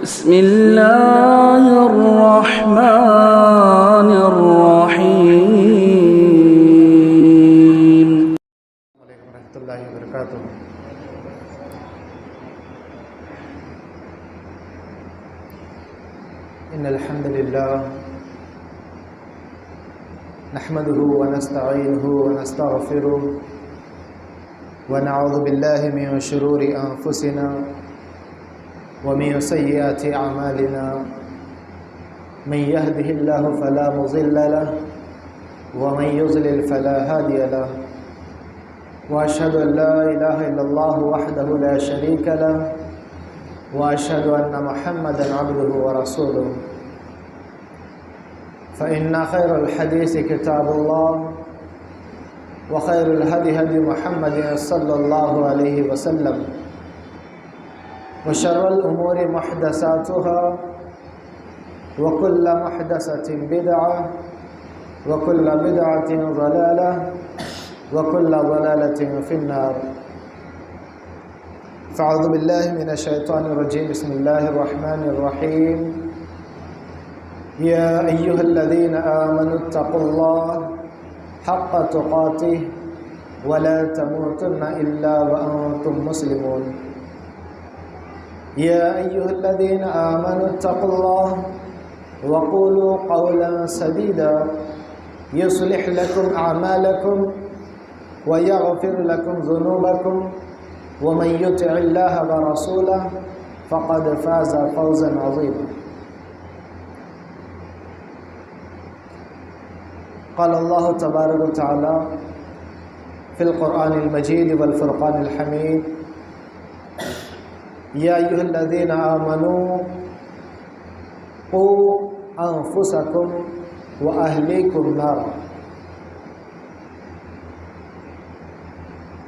بسم اللہ الرحمن الرحیم۔ علیکم ورحمۃ اللہ وبرکاتہ۔ ان الحمد للہ نحمده ونستعینه ونستغفره ونعوذ باللہ من شرور انفسنا ومن سیئات اعمالنا من يهده الله فلا مضل له ومن يضلل فلا هادي له واشهد ان لا اله الا الله وحده لا شريك له واشهد ان محمدا عبده ورسوله فان خير الحديث كتاب الله وخير الهدي هدي محمد صلى الله عليه وسلم وشر الامور محدثاتها وكل محدثة بدعة وكل بدعة ضلالة وكل ضلالة في النار۔ فاعوذ بالله من الشيطان الرجيم، بسم الله الرحمن الرحيم۔ يا أيها الذين آمنوا اتقوا الله حق تقاته ولا تموتن إلا وأنتم مسلمون۔ يا أيها الذين آمنوا اتقوا الله وقولوا قولا سديدا يصلح لكم أعمالكم ويغفر لكم ذنوبكم ومن يطع الله ورسوله فقد فاز فوزا عظيما۔ قال الله تبارك وتعالى في القرآن المجيد والفرقان الحميد: يا أيها الذين آمنوا قوا انفسکم واہلیکم نارا۔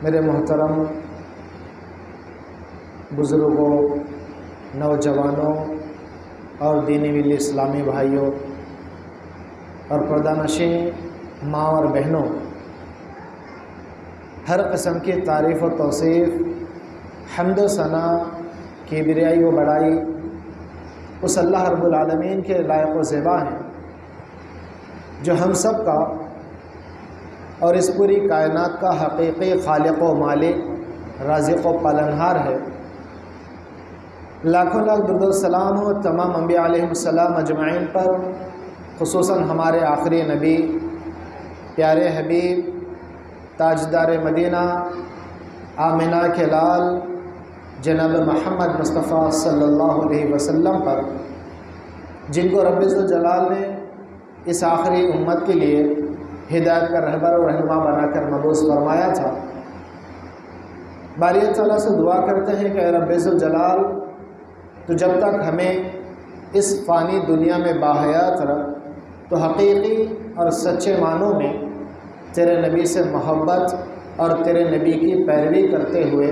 میرے محترم بزرگوں، نوجوانوں اور دینی ملی اسلامی بھائیوں اور پردہ نشین ماں اور بہنوں، ہر قسم کی تعریف و توصیف، حمد و ثنا، کبریائی و بڑائی اس اللہ رب العالمین کے لائق و زیبا ہیں جو ہم سب کا اور اس پوری کائنات کا حقیقی خالق و مالک، رازق و پالنہار ہے۔ لاکھوں لاکھ درود و سلام ہو تمام انبیاء علیہم السلام اجمعین پر، خصوصاً ہمارے آخری نبی، پیارے حبیب، تاجدار مدینہ، آمنہ کے لال جناب محمد مصطفیٰ صلی اللہ علیہ وسلم پر، جن کو رب ذوالجلال نے اس آخری امت کے لیے ہدایت کا رہبر و رہنما بنا کر مبعوث فرمایا تھا۔ باری تعالیٰ سے دعا کرتے ہیں کہ اے رب ذوالجلال، تو جب تک ہمیں اس فانی دنیا میں باحیات رکھ، تو حقیقی اور سچے معنوں میں تیرے نبی سے محبت اور تیرے نبی کی پیروی کرتے ہوئے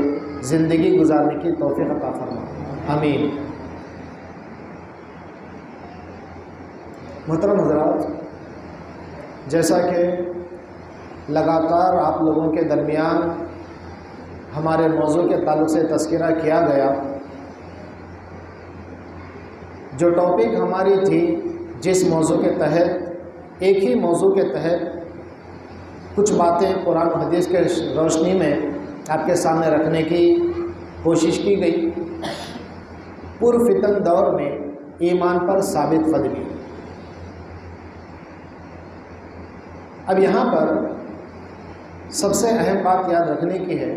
زندگی گزارنے کی توفیق عطا فرما، آمین۔ محترم حضرات، جیسا کہ لگاتار آپ لوگوں کے درمیان ہمارے موضوع کے تعلق سے تذکرہ کیا گیا، جو ٹاپک ہماری تھی، جس موضوع کے تحت، ایک ہی موضوع کے تحت کچھ باتیں قرآن و حدیث کے روشنی میں آپ کے سامنے رکھنے کی کوشش کی گئی، پرفتن دور میں ایمان پر ثابت قدمی۔ اب یہاں پر سب سے اہم بات یاد رکھنے کی ہے،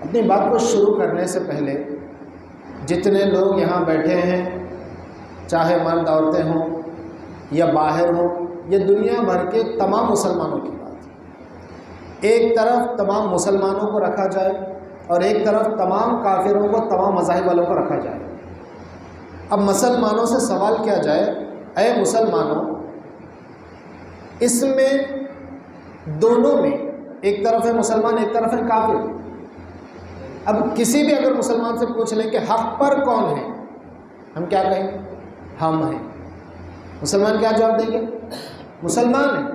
اپنی بات کو شروع کرنے سے پہلے جتنے لوگ یہاں بیٹھے ہیں، چاہے مرد عورتیں ہوں یا باہر ہوں، یہ دنیا بھر کے تمام مسلمانوں کی بات ہے۔ ایک طرف تمام مسلمانوں کو رکھا جائے اور ایک طرف تمام کافروں کو، تمام مذاہب والوں کو رکھا جائے۔ اب مسلمانوں سے سوال کیا جائے، اے مسلمانوں، اس میں دونوں میں ایک طرف ہے مسلمان، ایک طرف ہے کافر۔ اب کسی بھی اگر مسلمان سے پوچھ لیں کہ حق پر کون ہے، ہم کیا کہیں؟ ہم ہیں۔ مسلمان کیا جواب دیں گے؟ مسلمان ہیں۔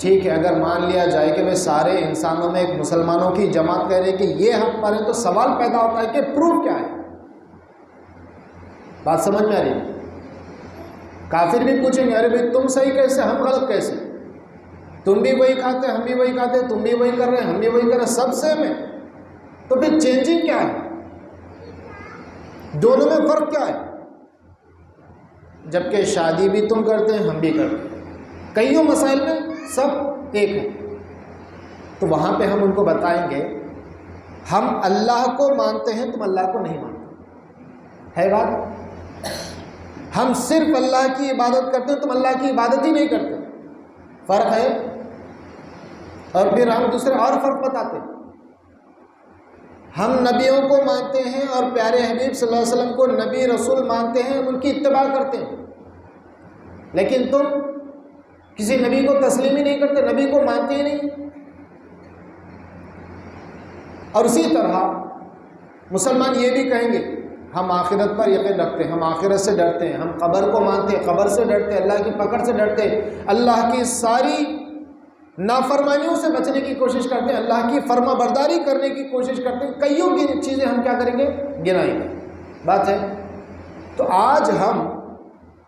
ٹھیک ہے، اگر مان لیا جائے کہ وہ سارے انسانوں میں ایک مسلمانوں کی جماعت کہہ رہے کہ یہ حق پر ہے، تو سوال پیدا ہوتا ہے کہ پروف کیا ہے؟ بات سمجھ میں آ رہی ہے؟ کافر بھی پوچھیں گے ارے بھائی تم صحیح کیسے، ہم غلط کیسے؟ تم بھی وہی کھاتے ہم بھی وہی کھاتے، تم بھی وہی کر رہے ہم بھی وہی کر رہے، سب سیم ہے، تو پھر چینجنگ کیا ہے؟ دونوں میں فرق کیا ہے؟ جبکہ شادی بھی تم کرتے ہیں ہم بھی کرتے ہیں، کئیوں مسائل میں سب ایک ہے۔ تو وہاں پہ ہم ان کو بتائیں گے ہم اللہ کو مانتے ہیں، تم اللہ کو نہیں مانتے، ہے بات؟ ہم صرف اللہ کی عبادت کرتے ہیں، تم اللہ کی عبادت ہی نہیں کرتے، فرق ہے۔ اور پھر ہم دوسرے اور فرق بتاتے ہیں، ہم نبیوں کو مانتے ہیں اور پیارے حبیب صلی اللہ علیہ وسلم کو نبی رسول مانتے ہیں، ان کی اتباع کرتے ہیں، لیکن تم کسی نبی کو تسلیم ہی نہیں کرتے، نبی کو مانتے ہی نہیں۔ اور اسی طرح مسلمان یہ بھی کہیں گے ہم آخرت پر یقین رکھتے ہیں، ہم آخرت سے ڈرتے ہیں، ہم قبر کو مانتے ہیں، قبر سے ڈرتے ہیں، اللہ کی پکڑ سے ڈرتے ہیں، اللہ کی ساری نافرمانیوں سے بچنے کی کوشش کرتے ہیں، اللہ کی فرما برداری کرنے کی کوشش کرتے ہیں، کئیوں کی چیزیں ہم کیا کریں گے، گنائیں گے، بات ہے۔ تو آج ہم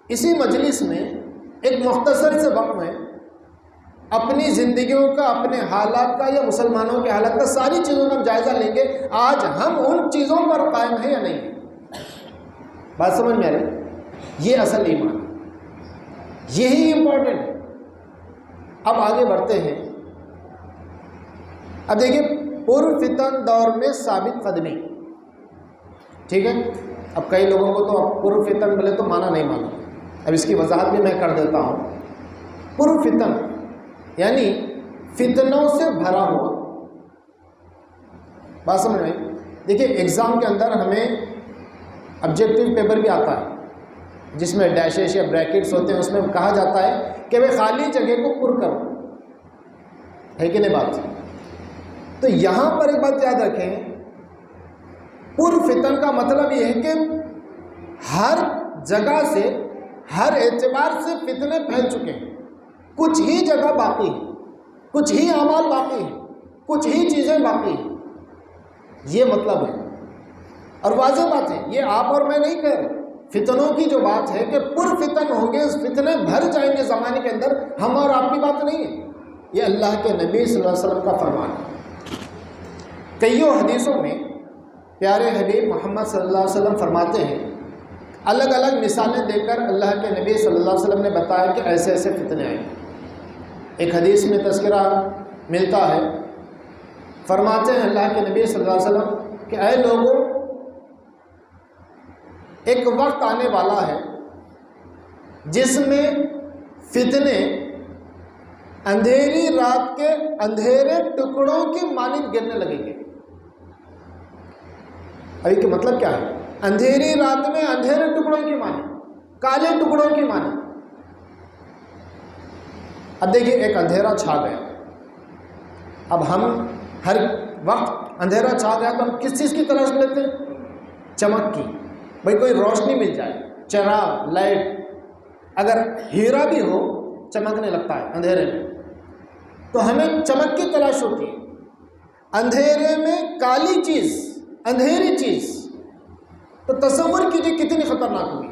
اسی مجلس میں ایک مختصر سے وقت میں اپنی زندگیوں کا، اپنے حالات کا یا مسلمانوں کے حالات کا، ساری چیزوں کا ہم جائزہ لیں گے، آج ہم ان چیزوں پر قائم ہیں یا نہیں، بات سمجھ میں آ رہی؟ یہ اصل ایمان، یہی امپورٹنٹ ہے۔ اب آگے بڑھتے ہیں۔ اب دیکھیے پرفتن دور میں ثابت قدمی، ٹھیک ہے؟ اب کئی لوگوں کو تو اب پرفتن بولے تو مانا نہیں مانا، اب اس کی وضاحت بھی میں کر دیتا ہوں۔ پرفتن یعنی فتنوں سے بھرا ہوا، بات سمجھ میں؟ دیکھیے ایگزام کے اندر ہمیں آبجیکٹیو پیپر بھی آتا ہے جس میں ڈیشز یا بریکٹس ہوتے ہیں، اس میں کہا جاتا ہے کہ وہ خالی جگہ کو پر کرو، ہے کہ نہیں بات؟ تو یہاں پر ایک بات یاد رکھیں، پر فتن کا مطلب یہ ہے کہ ہر جگہ سے، ہر اعتبار سے فتنے پھیل چکے ہیں، کچھ ہی جگہ باقی ہے، کچھ ہی اعمال باقی ہیں، کچھ ہی چیزیں باقی ہیں، یہ مطلب ہے۔ اور واضح بات ہے، یہ آپ اور میں نہیں کہہ رہے، فتنوں کی جو بات ہے کہ پر فتن ہوں گے، فتنے بھر جائیں گے زمانے کے اندر، ہم اور آپ کی بات نہیں ہے، یہ اللہ کے نبی صلی اللہ علیہ وسلم کا فرمان ہے۔ کئیوں حدیثوں میں پیارے حبیب محمد صلی اللہ علیہ وسلم فرماتے ہیں، الگ الگ مثالیں دے کر اللہ کے نبی صلی اللہ علیہ وسلم نے بتایا کہ ایسے ایسے فتنے آئیں گے۔ ایک حدیث میں تذکرہ ملتا ہے، فرماتے ہیں اللہ کے نبی صلی اللہ علیہ وسلم کہ اے لوگوں، ایک وقت آنے والا ہے جس میں فتنے اندھیری رات کے اندھیرے ٹکڑوں کی مانند گرنے لگیں گے۔ ابھی کہ مطلب کیا ہے؟ اندھیری رات میں اندھیرے ٹکڑوں کی مانند، کالے ٹکڑوں کی مانند۔ اب دیکھیے ایک اندھیرا چھا گیا، اب ہم ہر وقت اندھیرا چھا گیا تو ہم کس چیز کی تلاش لیتے ہیں؟ چمک کی، بھائی کوئی روشنی مل جائے، چراغ، لائٹ، اگر ہیرا بھی ہو چمکنے لگتا ہے اندھیرے میں، تو ہمیں چمک کی تلاش ہوتی ہے۔ اندھیرے میں کالی چیز، اندھیری چیز، تو تصور کیجیے کتنی خطرناک ہوگی۔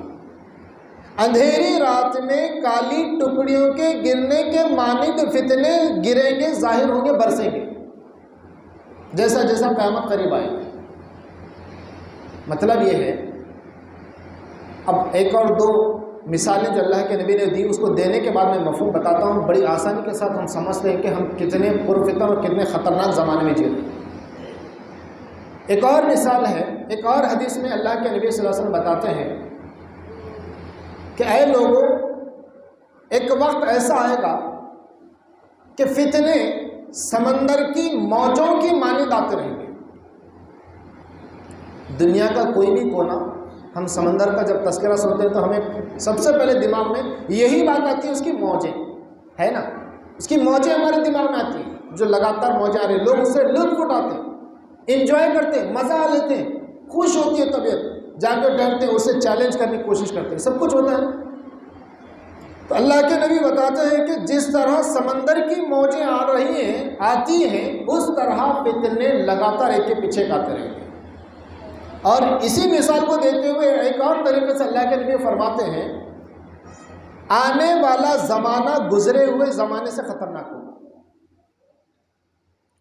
اندھیری رات میں کالی ٹکڑیوں کے گرنے کے مانند فتنے گریں گے، ظاہر ہوں گے، برسیں گے، جیسا جیسا قیامت قریب آئے گی۔ مطلب یہ ہے، اب ایک اور دو مثالیں جو اللہ کے نبی نے دی، اس کو دینے کے بعد میں مفہوم بتاتا ہوں، بڑی آسانی کے ساتھ ہم سمجھتے ہیں کہ ہم کتنے پرفتن اور کتنے خطرناک زمانے میں جی رہے ہیں۔ ایک اور مثال ہے، ایک اور حدیث میں اللہ کے نبی صلی اللہ علیہ وسلم بتاتے ہیں کہ اے لوگوں، ایک وقت ایسا آئے گا کہ فتنے سمندر کی موجوں کی مانند آتے رہیں گے۔ دنیا کا کوئی بھی کونا، ہم سمندر کا جب تذکرہ سنتے ہیں تو ہمیں سب سے پہلے دماغ میں یہی بات آتی ہے، اس کی موجیں، ہے نا؟ اس کی موجیں ہمارے دماغ میں آتی ہیں، جو لگاتار موجیں آ رہی ہیں، لوگ اس سے لطف اٹھاتے ہیں، انجوائے کرتے ہیں، مزہ لیتے ہیں، خوش ہوتی ہے طبیعت، جا کے ڈرتے ہیں، اسے چیلنج کرنے کی کوشش کرتے ہیں، سب کچھ ہوتا ہے۔ تو اللہ کے نبی بتاتے ہیں کہ جس طرح سمندر کی موجیں آ رہی ہیں، آتی ہیں، اس طرح فتنے لگاتار ایک کے پیچھے آتے رہیں گے۔ اور اسی مثال کو دیتے ہوئے ایک ایک اور طریقے سے اللہ کے نبی فرماتے ہیں آنے والا زمانہ گزرے ہوئے زمانے سے خطرناک ہوگا.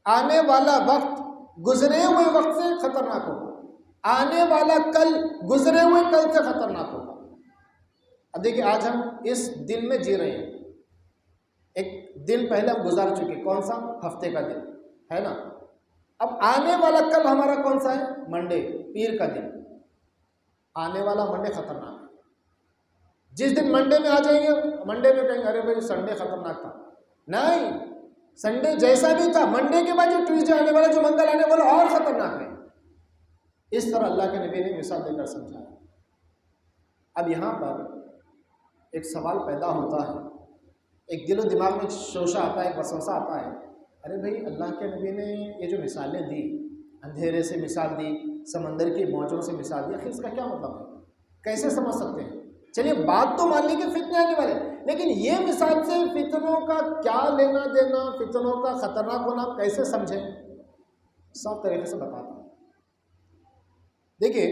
آنے والا وقت گزرے ہوئے وقت سے خطرناک ہوگا. آنے والا کل گزرے ہوئے کل سے خطرناک ہوگا. اب دیکھیے آج ہم اس دن میں جی رہے ہیں. ایک دن پہلے ہم گزار چکے. کون سا؟ ہفتے کا دن ہے نا. اب آنے والا کل ہمارا کون سا ہے؟ منڈے، پیر کا دن. آنے والا منڈے خطرناک ہے. جس دن منڈے میں آ جائیں گے، منڈے میں کہیں گے ارے بھائی سنڈے خطرناک تھا. نہیں، سنڈے جیسا بھی تھا، منڈے کے بعد جو ٹیوزڈے آنے والا، جو منگل آنے والا اور خطرناک ہے. اس طرح اللہ کے نبی نے مثال دے کر سمجھایا. اب یہاں پر ایک سوال پیدا ہوتا ہے، ایک دل و دماغ میں شوشہ آتا ہے، ایک وسوسہ آتا ہے. ارے بھائی اللہ کے نبی نے یہ جو مثالیں دی، اندھیرے سے مثال دی، سمندر کی موجوں سے مثال دی، آخر اس کا کیا مطلب ہے؟ کیسے سمجھ سکتے ہیں؟ چلیے بات تو مان لی کہ فتنے آنے والے، لیکن یہ مثال سے فتنوں کا کیا لینا دینا، فتنوں کا خطرناک ہونا کیسے سمجھیں؟ صاف طریقے سے بتاتا ہوں. دیکھیے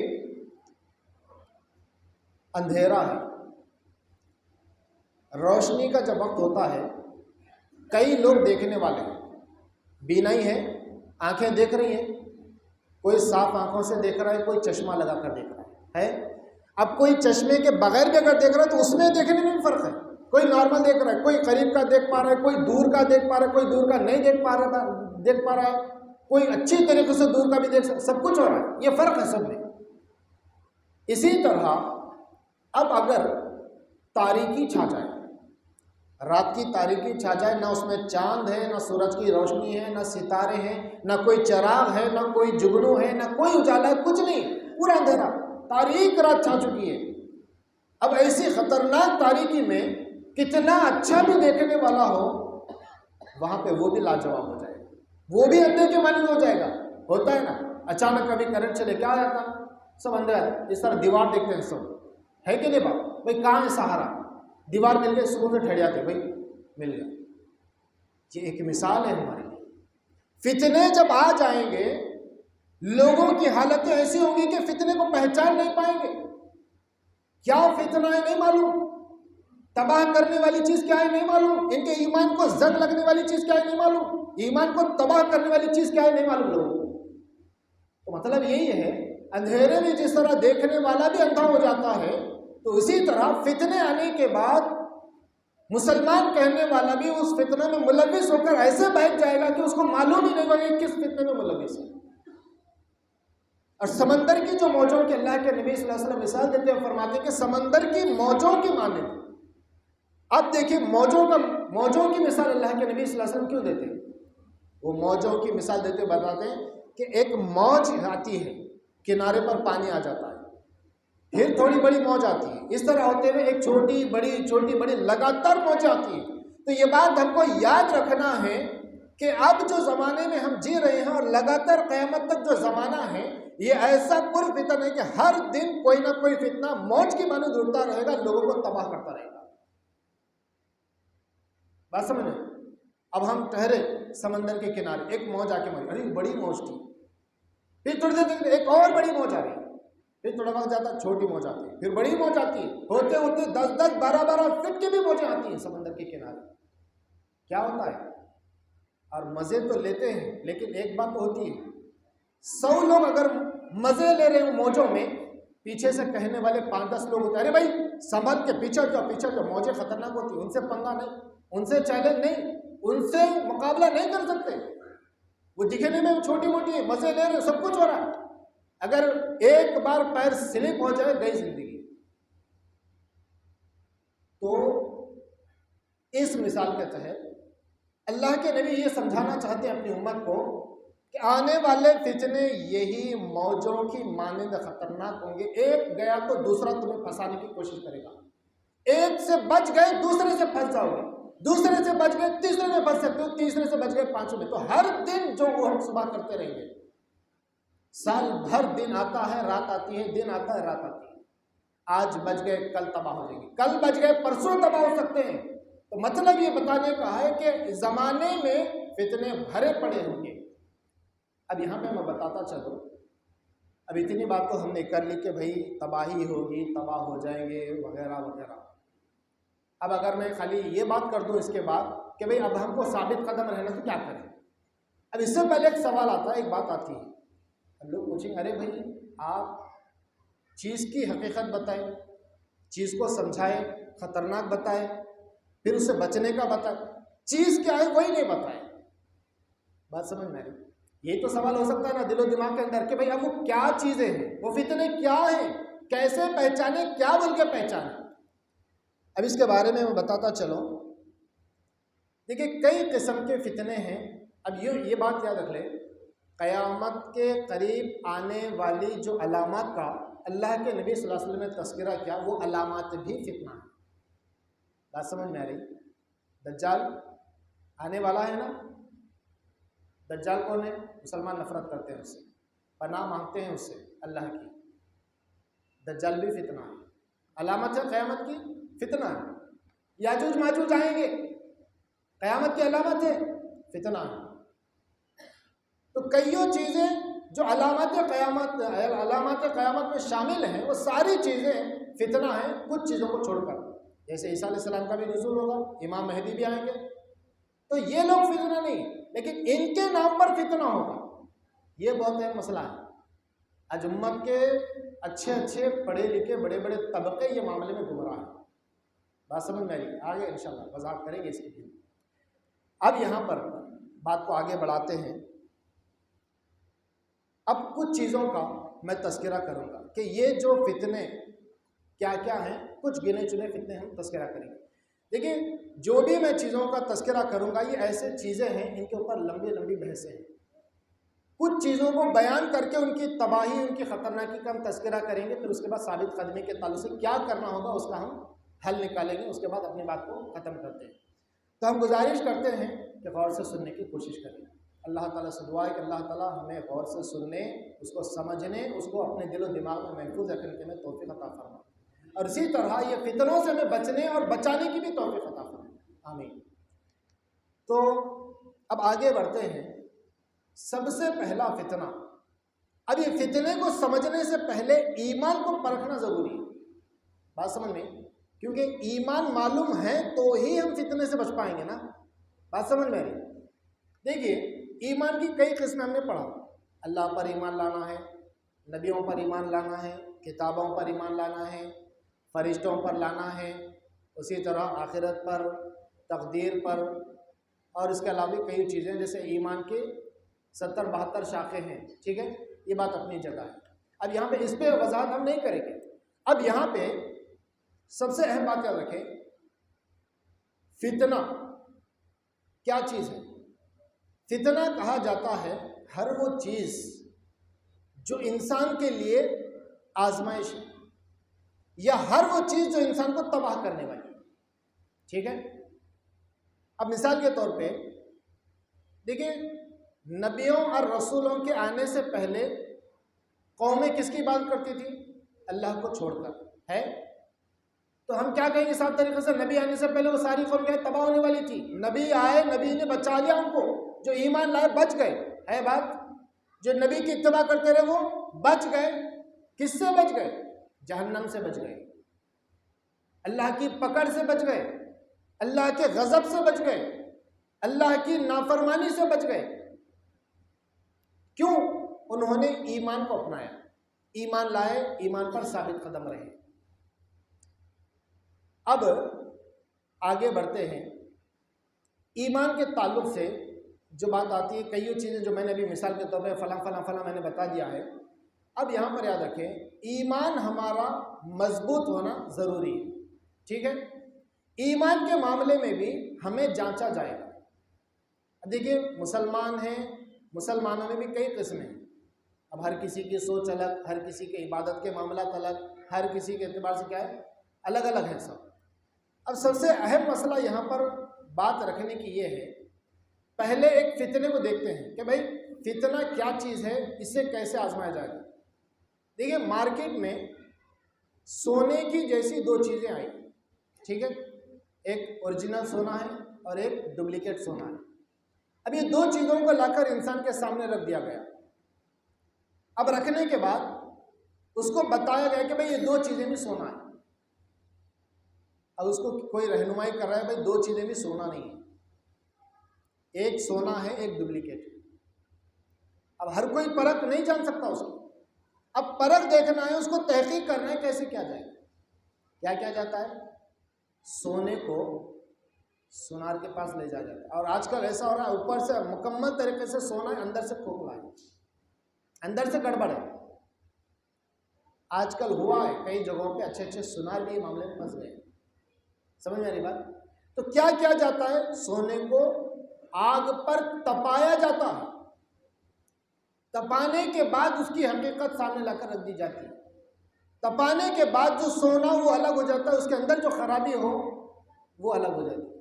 اندھیرا ہے، روشنی کا جب وقت ہوتا ہے، کئی لوگ دیکھنے والے ہیں، بینائی ہے، آنکھیں دیکھ رہی ہیں. کوئی صاف آنکھوں سے دیکھ رہا ہے، کوئی چشمہ لگا کر دیکھ رہا ہے. اب کوئی چشمے کے بغیر بھی اگر دیکھ رہا ہے تو اس میں دیکھنے میں بھی فرق ہے. کوئی نارمل دیکھ رہا ہے، کوئی قریب کا دیکھ پا رہا ہے، کوئی دور کا دیکھ پا رہا ہے، کوئی دور کا نہیں دیکھ پا رہا ہے، کوئی اچھی طریقے سے دور کا بھی دیکھ سکتا. سب کچھ ہو رہا ہے، یہ فرق ہے سب میں. اسی طرح اب اگر تاریکی چھا جائے، رات کی تاریکی چھا جائے، نہ اس میں چاند ہے، نہ سورج کی روشنی ہے، نہ ستارے ہیں، نہ کوئی چراغ ہے، نہ کوئی جگنو ہے، نہ کوئی اجالا ہے، کچھ نہیں، پورا اندھیرا، تاریک رات چھا چکی ہے. اب ایسی خطرناک تاریکی میں کتنا اچھا بھی دیکھنے والا ہو، وہاں پہ وہ بھی لاجواب ہو جائے گا، وہ بھی اندھے کے مانند ہو جائے گا. ہوتا ہے نا، اچانک کبھی کرنٹ چلے، کیا آتا ہے؟ سب اندھیرا. اس طرح دیوار دیکھتے ہیں سب، ہے کہ نہیں بات؟ بھائی کہاں ہے سہارا؟ دیوار مل گئے، سکون سے ٹھہر جاتے، بھائی مل گیا. یہ ایک مثال ہے ہمارے لیے. فتنے جب آ جائیں گے، لوگوں کی حالتیں ایسی ہوں گی کہ فتنے کو پہچان نہیں پائیں گے. کیا فتنہ ہے نہیں معلوم، تباہ کرنے والی چیز کیا ہے نہیں معلوم، ان کے ایمان کو زنگ لگنے والی چیز کیا ہے نہیں معلوم، ایمان کو تباہ کرنے والی چیز کیا ہے نہیں معلوم لوگوں کو. تو مطلب یہی ہے، اندھیرے میں جس طرح دیکھنے والا بھی اندھا ہو جاتا ہے، تو اسی طرح فتنے آنے کے بعد مسلمان کہنے والا بھی اس فتنہ میں ملوث ہو کر ایسے بہک جائے گا کہ اس کو معلوم ہی نہیں ہوگا کس فتنے میں ملوث ہے. اور سمندر کی جو موجوں کی اللہ کے نبی صلی اللہ علیہ وسلم مثال دیتے ہیں، فرماتے ہیں کہ سمندر کی موجوں کی مانند. اب دیکھیں موجوں کی مثال اللہ کے نبی صلی اللہ علیہ وسلم کیوں دیتے ہیں؟ وہ موجوں کی مثال دیتے بتاتے ہیں کہ ایک موج آتی ہے، کنارے پر پانی آ جاتا ہے، پھر تھوڑی بڑی موج آتی ہے، اس طرح ہوتے ہوئے ایک چھوٹی بڑی لگاتار موجیں آتی ہیں. تو یہ بات ہم کو یاد رکھنا ہے کہ اب جو زمانے میں ہم جی رہے ہیں اور لگاتار قیامت تک جو زمانہ ہے، یہ ایسا پر فتن ہے کہ ہر دن کوئی نہ کوئی فتنہ موج کی مانند اڑتا رہے گا، لوگوں کو تباہ کرتا رہے گا. بات سمجھیں؟ اب ہم ٹھہرے سمندر کے کنارے، ایک موج آ کے ماری، ارے بڑی موج تھی، پھر تھوڑی دیر ایک اور بڑی موج آ رہی ہے، پھر تھوڑا وقت جاتا چھوٹی موج آتی ہے، پھر بڑی موج آتی ہے، ہوتے ہوتے 10 12 فٹ کی بھی موجیں آتی ہیں سمندر کے کنارے. کیا ہوتا ہے؟ اور مزے تو لیتے ہیں، لیکن ایک بات تو ہوتی ہے، 100 لوگ اگر مزے لے رہے ہوں موجوں میں، پیچھے سے کہنے والے 5-10 لوگ ہوتے ہیں، ارے بھائی سنبھل کے پیچھے جو موجیں خطرناک ہوتی ہیں، ان سے پنگا نہیں، ان سے چیلنج نہیں، ان سے مقابلہ نہیں کر سکتے. وہ دکھنے میں چھوٹی موٹی ہے، مزے لے رہے، سب کچھ ہو رہا ہے، اگر ایک بار پیر سلپ ہو جائے گئی زندگی. تو اس مثال کے تحت اللہ کے نبی یہ سمجھانا چاہتے ہیں اپنی امت کو کہ آنے والے فتنے یہی موجوں کی مانند خطرناک ہوں گے. ایک گیا تو دوسرا تمہیں پھنسانے کی کوشش کرے گا، ایک سے بچ گئے دوسرے سے پھنس جاؤ گے، دوسرے سے بچ گئے تیسرے میں پھنس سکتے ہو، تیسرے سے بچ گئے 5 میں. تو ہر دن جو وہ ہم صبح کرتے رہیں گے، سال بھر دن آتا ہے رات آتی ہے، دن آتا ہے رات آتی ہے. آج بچ گئے کل تباہ ہو جائیں گے، کل بچ گئے پرسوں تباہ ہو سکتے ہیں. تو مطلب یہ بتانے کا ہے کہ زمانے میں فتنے بھرے پڑے ہوں گے. اب یہاں پہ میں بتاتا چلوں، اب اتنی بات تو ہم نے کر لی کہ بھائی تباہی ہوگی، تباہ ہو جائیں گے وغیرہ وغیرہ۔ اب اگر میں خالی یہ بات کر دوں اس کے بعد کہ بھائی اب ہم کو ثابت قدم رہنا تو کیا کریں؟ اب اس سے پہلے ایک سوال آتا ہے، ایک بات آتی ہے، اب لوگ پوچھیں ارے بھائی آپ چیز کی حقیقت بتائیں، چیز کو سمجھائیں، خطرناک بتائیں، پھر اس سے بچنے کا بتائیں، چیز کیا ہے وہی نہیں بتائیں۔ بات سمجھ میں آئی؟ یہی تو سوال ہو سکتا ہے نا دل و دماغ کے اندر کہ بھائی اب وہ کیا چیزیں ہیں، وہ فتنے کیا ہیں، کیسے پہچانے، کیا بول کے پہچانے؟ اب اس کے بارے میں بتاتا چلوں۔ دیکھیے کئی قسم کے فتنے ہیں۔ اب یہ بات یاد رکھ لیں، قیامت کے قریب آنے والی جو علامات کا اللہ کے نبی صلی اللہ علیہ وسلم نے تذکرہ کیا، وہ علامات بھی فتنہ ہیں۔ بات سمجھ میں آ رہی؟ دجال آنے والا ہے نا، دجال کون ہے؟ مسلمان نفرت کرتے ہیں اس سے، پناہ مانگتے ہیں اس سے اللہ کی۔ دجال بھی فتنہ ہے، علامت ہے قیامت کی، فتنہ ہے۔ یاجوج ماجوج آئیں گے، قیامت کی علامت ہے، فتنہ ہے۔ تو کئیوں چیزیں جو علامات قیامت میں شامل ہیں، وہ ساری چیزیں فتنہ ہیں، کچھ چیزوں کو چھوڑ کر۔ جیسے عیسیٰ علیہ السلام کا بھی نزول ہوگا، امام مہدی بھی آئیں گے، تو یہ لوگ فتنہ نہیں، لیکن ان کے نام پر فتنہ ہوگا، یہ بہت اہم مسئلہ ہے۔ آج امت کے اچھے پڑھے لکھے بڑے بڑے طبقے یہ معاملے میں گمراہ ہیں۔ بات سمجھ میں آئی؟ آگے انشاءاللہ وضاحت کریں گے اس کی بھی۔ اب یہاں پر بات کو آگے بڑھاتے ہیں۔ اب کچھ چیزوں کا میں تذکرہ کروں گا کہ یہ جو فتنے کیا کیا ہیں، کچھ گنے چنے فتنے ہم تذکرہ کریں گے۔ دیکھیں جو بھی میں چیزوں کا تذکرہ کروں گا یہ ایسے چیزیں ہیں، ان کے اوپر لمبی بحثیں ہیں۔ کچھ چیزوں کو بیان کر کے ان کی تباہی، ان کی خطرناکی کا ہم تذکرہ کریں گے، پھر اس کے بعد ثابت قدمی کے تعلق سے کیا کرنا ہوگا اس کا ہم حل نکالیں گے، اس کے بعد اپنی بات کو ختم کرتے ہیں۔ تو ہم گزارش کرتے ہیں کہ غور سے سننے کی کوشش کریں۔ اللہ تعالیٰ سے دعا ہے کہ اللہ تعالیٰ ہمیں غور سے سننے، اس کو سمجھنے، اس کو اپنے دل و دماغ میں محفوظ رکھنے کے میں توفیق عطا فرمائے، اور اسی طرح یہ فتنوں سے ہمیں بچنے اور بچانے کی بھی توفیق عطا فرمائے، آمین۔ تو اب آگے بڑھتے ہیں۔ سب سے پہلا فتنہ، اب یہ فتنے کو سمجھنے سے پہلے ایمان کو پرکھنا ضروری ہے۔ بات سمجھ میں؟ کیونکہ ایمان معلوم ہے تو ہی ہم فتنے سے بچ پائیں گے نا۔ بات سمجھ میں آئی؟ دیکھیے ایمان کی کئی قسمیں ہم نے پڑھا۔ اللہ پر ایمان لانا ہے، نبیوں پر ایمان لانا ہے، کتابوں پر ایمان لانا ہے، فرشتوں پر لانا ہے، اسی طرح آخرت پر، تقدیر پر، اور اس کے علاوہ بھی کئی چیزیں جیسے ایمان کے 70-72 شاخیں ہیں، ٹھیک ہے، یہ بات اپنی جگہ ہے۔ اب یہاں پہ اس پہ وضاحت ہم نہیں کریں گے۔ اب یہاں پہ سب سے اہم بات یاد رکھیں، فتنہ کیا چیز ہے؟ فتنہ کہا جاتا ہے ہر وہ چیز جو انسان کے لیے آزمائش ہے، یا ہر وہ چیز جو انسان کو تباہ کرنے والی ہے، ٹھیک ہے۔ اب مثال کے طور پہ دیکھیں، نبیوں اور رسولوں کے آنے سے پہلے قومیں کس کی بات کرتی تھی؟ اللہ کو چھوڑ کر، ہے؟ تو ہم کیا کہیں گے صاف طریقے سے، نبی آنے سے پہلے وہ ساری قوم کیا تباہ ہونے والی تھی۔ نبی آئے، نبی نے بچا لیا ان کو، جو ایمان لائے بچ گئے، ہے بات؟ جو نبی کی اتباع کرتے رہے وہ بچ گئے۔ کس سے بچ گئے؟ جہنم سے بچ گئے، اللہ کی پکڑ سے بچ گئے، اللہ کے غضب سے بچ گئے، اللہ کی نافرمانی سے بچ گئے۔ کیوں؟ انہوں نے ایمان کو اپنایا، ایمان لائے، ایمان پر ثابت قدم رہے۔ اب آگے بڑھتے ہیں۔ ایمان کے تعلق سے جو بات آتی ہے، کئی چیزیں جو میں نے ابھی مثال کے طور پہ فلاں میں نے بتا دیا ہے۔ اب یہاں پر یاد رکھیں، ایمان ہمارا مضبوط ہونا ضروری ہے، ٹھیک ہے۔ ایمان کے معاملے میں بھی ہمیں جانچا جائے گا۔ اب دیکھیے مسلمان ہیں، مسلمانوں میں بھی کئی قسمیں ہیں۔ اب ہر کسی کی سوچ الگ، ہر کسی کے عبادت کے معاملات الگ، ہر کسی کے اعتبار سے کیا ہے، الگ الگ ہے سب۔ اب سب سے اہم مسئلہ یہاں پر بات رکھنے کی یہ ہے، پہلے ایک فتنے کو دیکھتے ہیں کہ بھائی فتنہ کیا چیز ہے، اس سے کیسے آزمایا جائے گا۔ دیکھیے مارکیٹ میں سونے کی جیسی دو چیزیں آئی، ٹھیک ہے، ایک اوریجنل سونا ہے اور ایک ڈپلیکیٹ سونا ہے۔ اب یہ دو چیزوں کو لا کر انسان کے سامنے رکھ دیا گیا۔ اب رکھنے کے بعد اس کو بتایا گیا کہ بھئی یہ دو چیزیں بھی سونا ہے. اب اس کو کوئی رہنمائی کر رہا ہے بھئی دو چیزیں بھی سونا نہیں ہے, ایک سونا ہے ایک ڈپلیکیٹ ہے. اب ہر کوئی پرکھ نہیں جان سکتا اس کو. اب پرکھ دیکھنا ہے, اس کو تحقیق کرنا ہے کیسے کیا جائے. کیا کیا جاتا ہے؟ سونے کو سونار کے پاس لے جایا جاتا ہے. اور آج کل ایسا ہو رہا ہے اوپر سے مکمل طریقے سے سونا ہے, اندر سے کھوکھلا ہے, اندر سے گڑبڑ ہے. آج کل ہوا ہے کئی جگہوں پہ اچھے اچھے سونار بھی معاملے میں پھنس گئے. سمجھ میں آ رہی بات؟ تو کیا کیا جاتا ہے؟ سونے کو آگ پر تپایا جاتا ہے. تپانے کے بعد اس کی حقیقت سامنے لا کر رکھ دی جاتی ہے. تپانے کے بعد جو سونا وہ الگ ہو جاتا ہے, اس کے اندر جو خرابی ہو وہ الگ ہو جاتی ہے,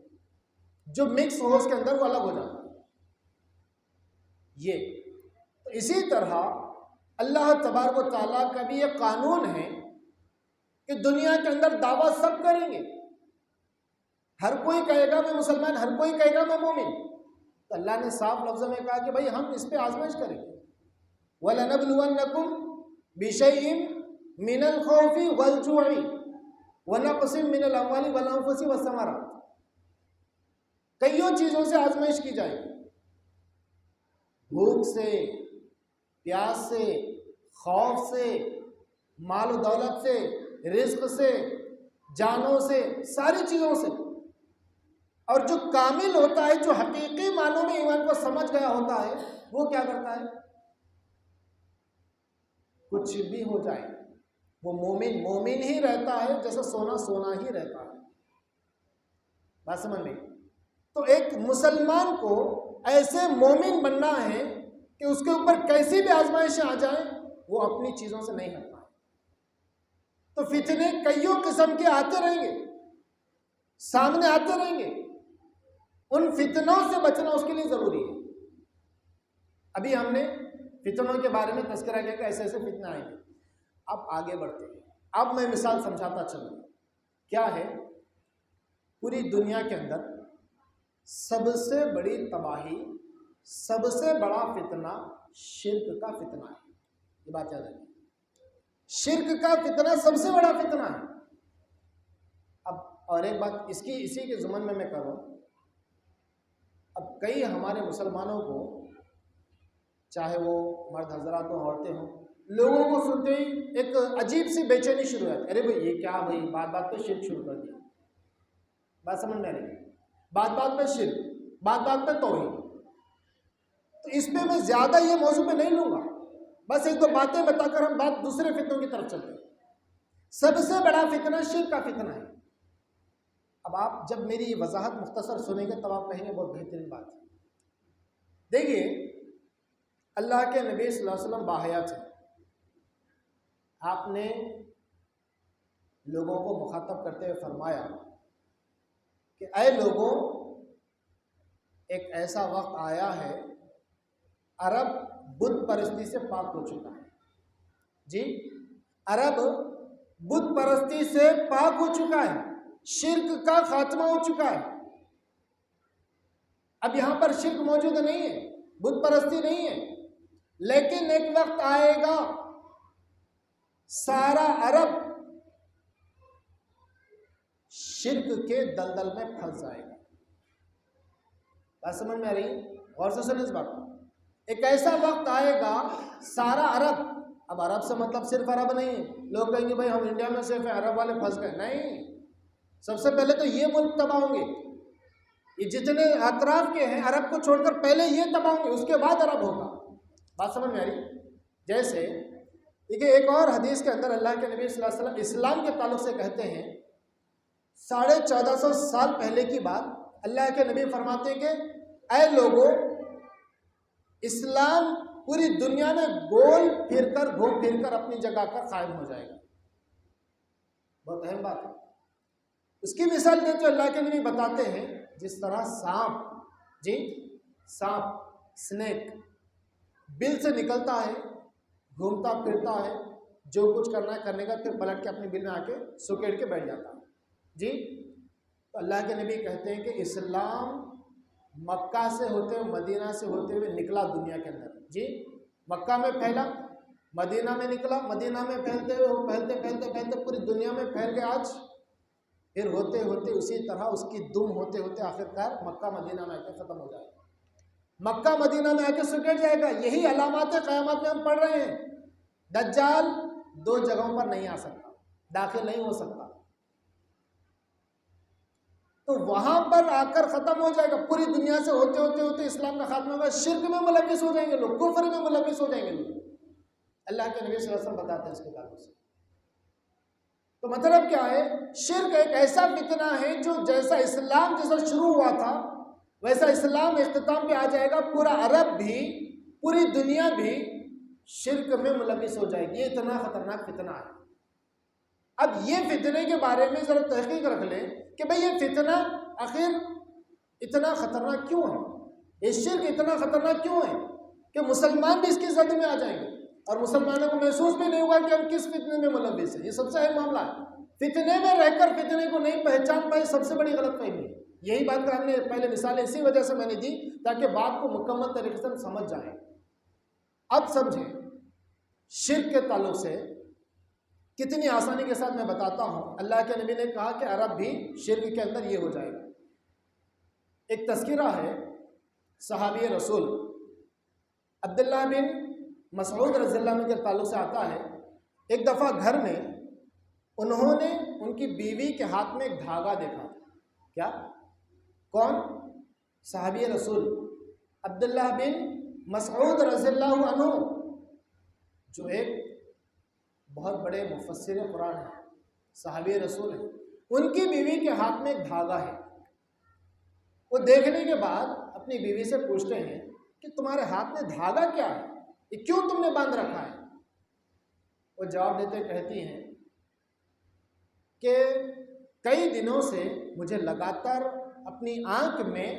جو مکس ہو اس کے اندر وہ الگ ہو جاتا ہے. یہ تو اسی طرح اللہ تبارک و تعالیٰ کا بھی یہ قانون ہے کہ دنیا کے اندر دعویٰ سب کریں گے. ہر کوئی کہے گا میں مسلمان, ہر کوئی کہے گا میں مومن. تو اللہ نے صاف لفظوں میں کہا کہ بھائی ہم اس پہ آزمائش کریں گے. وَلَنَبْلُوَنَّكُمْ بِشَيْءٍ مِّنَ الْخَوْفِ وَالْجُوعِ وَنَقْصٍ مِّنَ الْأَمْوَالِ وَالْأَنفُسِ وَالثَّمَرَاتِ. کئیوں چیزوں سے آزمائش کی جائے گی, بھوک سے, پیاس سے, خوف سے, مال و دولت سے, رزق سے, جانوں سے, ساری چیزوں سے. اور جو کامل ہوتا ہے, جو حقیقی معنوں میں ایمان کو سمجھ گیا ہوتا ہے, وہ کیا کرتا ہے؟ کچھ بھی ہو جائے وہ مومن مومن ہی رہتا ہے, جیسا سونا سونا ہی رہتا ہے. بات سمجھ میں؟ تو ایک مسلمان کو ایسے مومن بننا ہے کہ اس کے اوپر کیسی بھی آزمائشیں آ جائیں وہ اپنی چیزوں سے نہیں ہٹتا. تو فتنے کئیوں قسم کے آتے رہیں گے, سامنے آتے رہیں گے. ان فتنوں سے بچنا اس کے لیے ضروری ہے. ابھی ہم نے فتنوں کے بارے میں تذکرہ کیا کہ ایسے ایسے فتنے آئیں گے. اب آگے بڑھتے ہیں. اب میں مثال سمجھاتا چلوں. کیا ہے؟ پوری دنیا کے اندر سب سے بڑی تباہی, سب سے بڑا فتنہ شرک کا فتنہ ہے. یہ بات یاد رکھیں, شرک کا فتنہ سب سے بڑا فتنہ ہے. اب اور ایک بات اسی کے ضمن میں کروں. اب کئی ہمارے مسلمانوں کو, چاہے وہ مرد حضرات ہوں عورتیں ہوں, لوگوں کو سنتے ہی ایک عجیب سی بے چینی شروع ہوتی ہے. ارے بھائی یہ کیا بھائی, بات بات پہ شرک شروع کر دیا. بات سمجھ میں نہیں, بات بات پہ شرک, بات بات پہ توحید. تو اس پہ میں زیادہ یہ موضوع پہ نہیں لوں گا, بس ایک دو باتیں بتا کر ہم بات دوسرے فتنوں کی طرف چلتے ہیں. سب سے بڑا فتنہ شرک کا فتنہ ہے. اب آپ جب میری وضاحت مختصر سنیں گے تب آپ کہیں گے بہت بہترین بات ہے. دیکھیے, اللہ کے نبی صلی اللہ علیہ وسلم باحیات ہیں. آپ نے لوگوں کو مخاطب کرتے ہوئے فرمایا کہ اے لوگوں, ایک ایسا وقت آیا ہے عرب بت پرستی سے پاک ہو چکا ہے. جی, عرب بت پرستی سے پاک ہو چکا ہے, شرک کا خاتمہ ہو چکا ہے. اب یہاں پر شرک موجود نہیں ہے, بت پرستی نہیں ہے, لیکن ایک وقت آئے گا سارا عرب شرک کے دلدل میں پھنس جائے گا. بات سمجھ میں آ رہی؟ غور سے سنیں اس بات کو. ایک ایسا وقت آئے گا سارا عرب, اب عرب سے مطلب صرف عرب نہیں ہے. لوگ کہیں گے بھائی ہم انڈیا میں صرف عرب والے پھنس گئے. نہیں, سب سے پہلے تو یہ ملک تباہ ہوں گے. یہ جتنے اطراف کے ہیں عرب کو چھوڑ کر پہلے یہ تباہ ہوں گے, اس کے بعد عرب ہوگا. بات سمجھ میں آ رہی؟ جیسے دیکھیے, ایک اور حدیث کے اندر اللہ کے نبی صلی اللہ علیہ وسلم اسلام کے تعلق سے کہتے ہیں, 1450 سال پہلے کی بات, اللہ کے نبی فرماتے ہیں کہ اے لوگوں, اسلام پوری دنیا میں گول پھر کر گھوم پھر کر اپنی جگہ پر قائم ہو جائے گا. بہت اہم بات ہے. اس کی مثال دیتے اللہ کے نبی بتاتے ہیں جس طرح سانپ, جی سانپ, سنیک بل سے نکلتا ہے, گھومتا پھرتا ہے, جو کچھ کرنا ہے کرنے کا, پھر پلٹ کے اپنے بل میں آ کے سکیڑ کے بیٹھ جاتا ہے. جی, تو اللہ کے نبی کہتے ہیں کہ اسلام مکہ سے ہوتے ہوئے, مدینہ سے ہوتے ہوئے نکلا دنیا کے اندر. جی, مکہ میں پھیلا, مدینہ میں نکلا، مدینہ میں پھیلتے ہوئے پھیلتے پھیلتے پھیلتے پوری دنیا میں پھیل گیا آج، پھر ہوتے ہوتے اسی طرح اس کی دم ہوتے ہوتے آخرکار مکہ مدینہ میں آ کے ختم ہو جائے گا، مکہ مدینہ میں آ کے سکڑ جائے گا۔ یہی علامات قیامت میں ہم پڑھ رہے ہیں۔ دجال 2 جگہوں پر نہیں آ سکتا، داخل نہیں ہو سکتا، تو وہاں پر آ کر ختم ہو جائے گا، پوری دنیا سے ہوتے ہوتے ہوتے اسلام کا خاتمہ ہوگا، شرک میں ملوث ہو جائیں گے لوگ، کفر میں ملوث ہو جائیں گے لوگ۔ اللہ کے نبی صلی اللہ علیہ وسلم بتاتے ہیں اس کے تعلق سے۔ تو مطلب کیا ہے؟ شرک ایک ایسا فتنہ ہے جو جیسا اسلام جیسا شروع ہوا تھا ویسا اسلام اختتام پہ آ جائے گا، پورا عرب بھی پوری دنیا بھی شرک میں ملوث ہو جائے گی۔ یہ اتنا خطرناک فتنہ ہے۔ اب یہ فتنے کے بارے میں ذرا تحقیق رکھ لیں کہ بھئی یہ فتنہ آخر اتنا خطرناک کیوں ہے، یہ شرک اتنا خطرناک کیوں ہے کہ مسلمان بھی اس کی زد میں آ جائیں گے اور مسلمانوں کو محسوس بھی نہیں ہوگا کہ ہم کس فتنے میں ملوث ہیں۔ یہ سب سے اہم معاملہ ہے۔ فتنے میں رہ کر فتنے کو نہیں پہچان پائے، سب سے بڑی غلط فہمی ہے۔ یہی بات کا ہم نے پہلے مثالیں اسی وجہ سے میں نے دی تاکہ بات کو مکمل طریقے سے سمجھ جائیں۔ اب سمجھیں شرک کے تعلق سے کتنی آسانی کے ساتھ میں بتاتا ہوں۔ اللہ کے نبی نے کہا کہ عرب بھی شرک کے اندر یہ ہو جائے گا۔ ایک تذکرہ ہے صحابی رسول عبداللہ بن مسعود رضی اللہ عنہ کے تعلق سے آتا ہے، ایک دفعہ گھر میں انہوں نے ان کی بیوی کے ہاتھ میں ایک دھاگا دیکھا۔ کیا؟ کون؟ صحابی رسول عبداللہ بن مسعود رضی اللہ عنہ، جو ایک بہت بڑے مفسر قرآن ہیں، صحابی رسول ہیں۔ ان کی بیوی کے ہاتھ میں ایک دھاگا ہے۔ وہ دیکھنے کے بعد اپنی بیوی سے پوچھتے ہیں کہ تمہارے ہاتھ میں دھاگا کیا ہے، یہ کیوں تم نے باندھ رکھا ہے؟ وہ جواب دیتے کہتی ہیں کہ کئی دنوں سے مجھے لگاتار اپنی آنکھ میں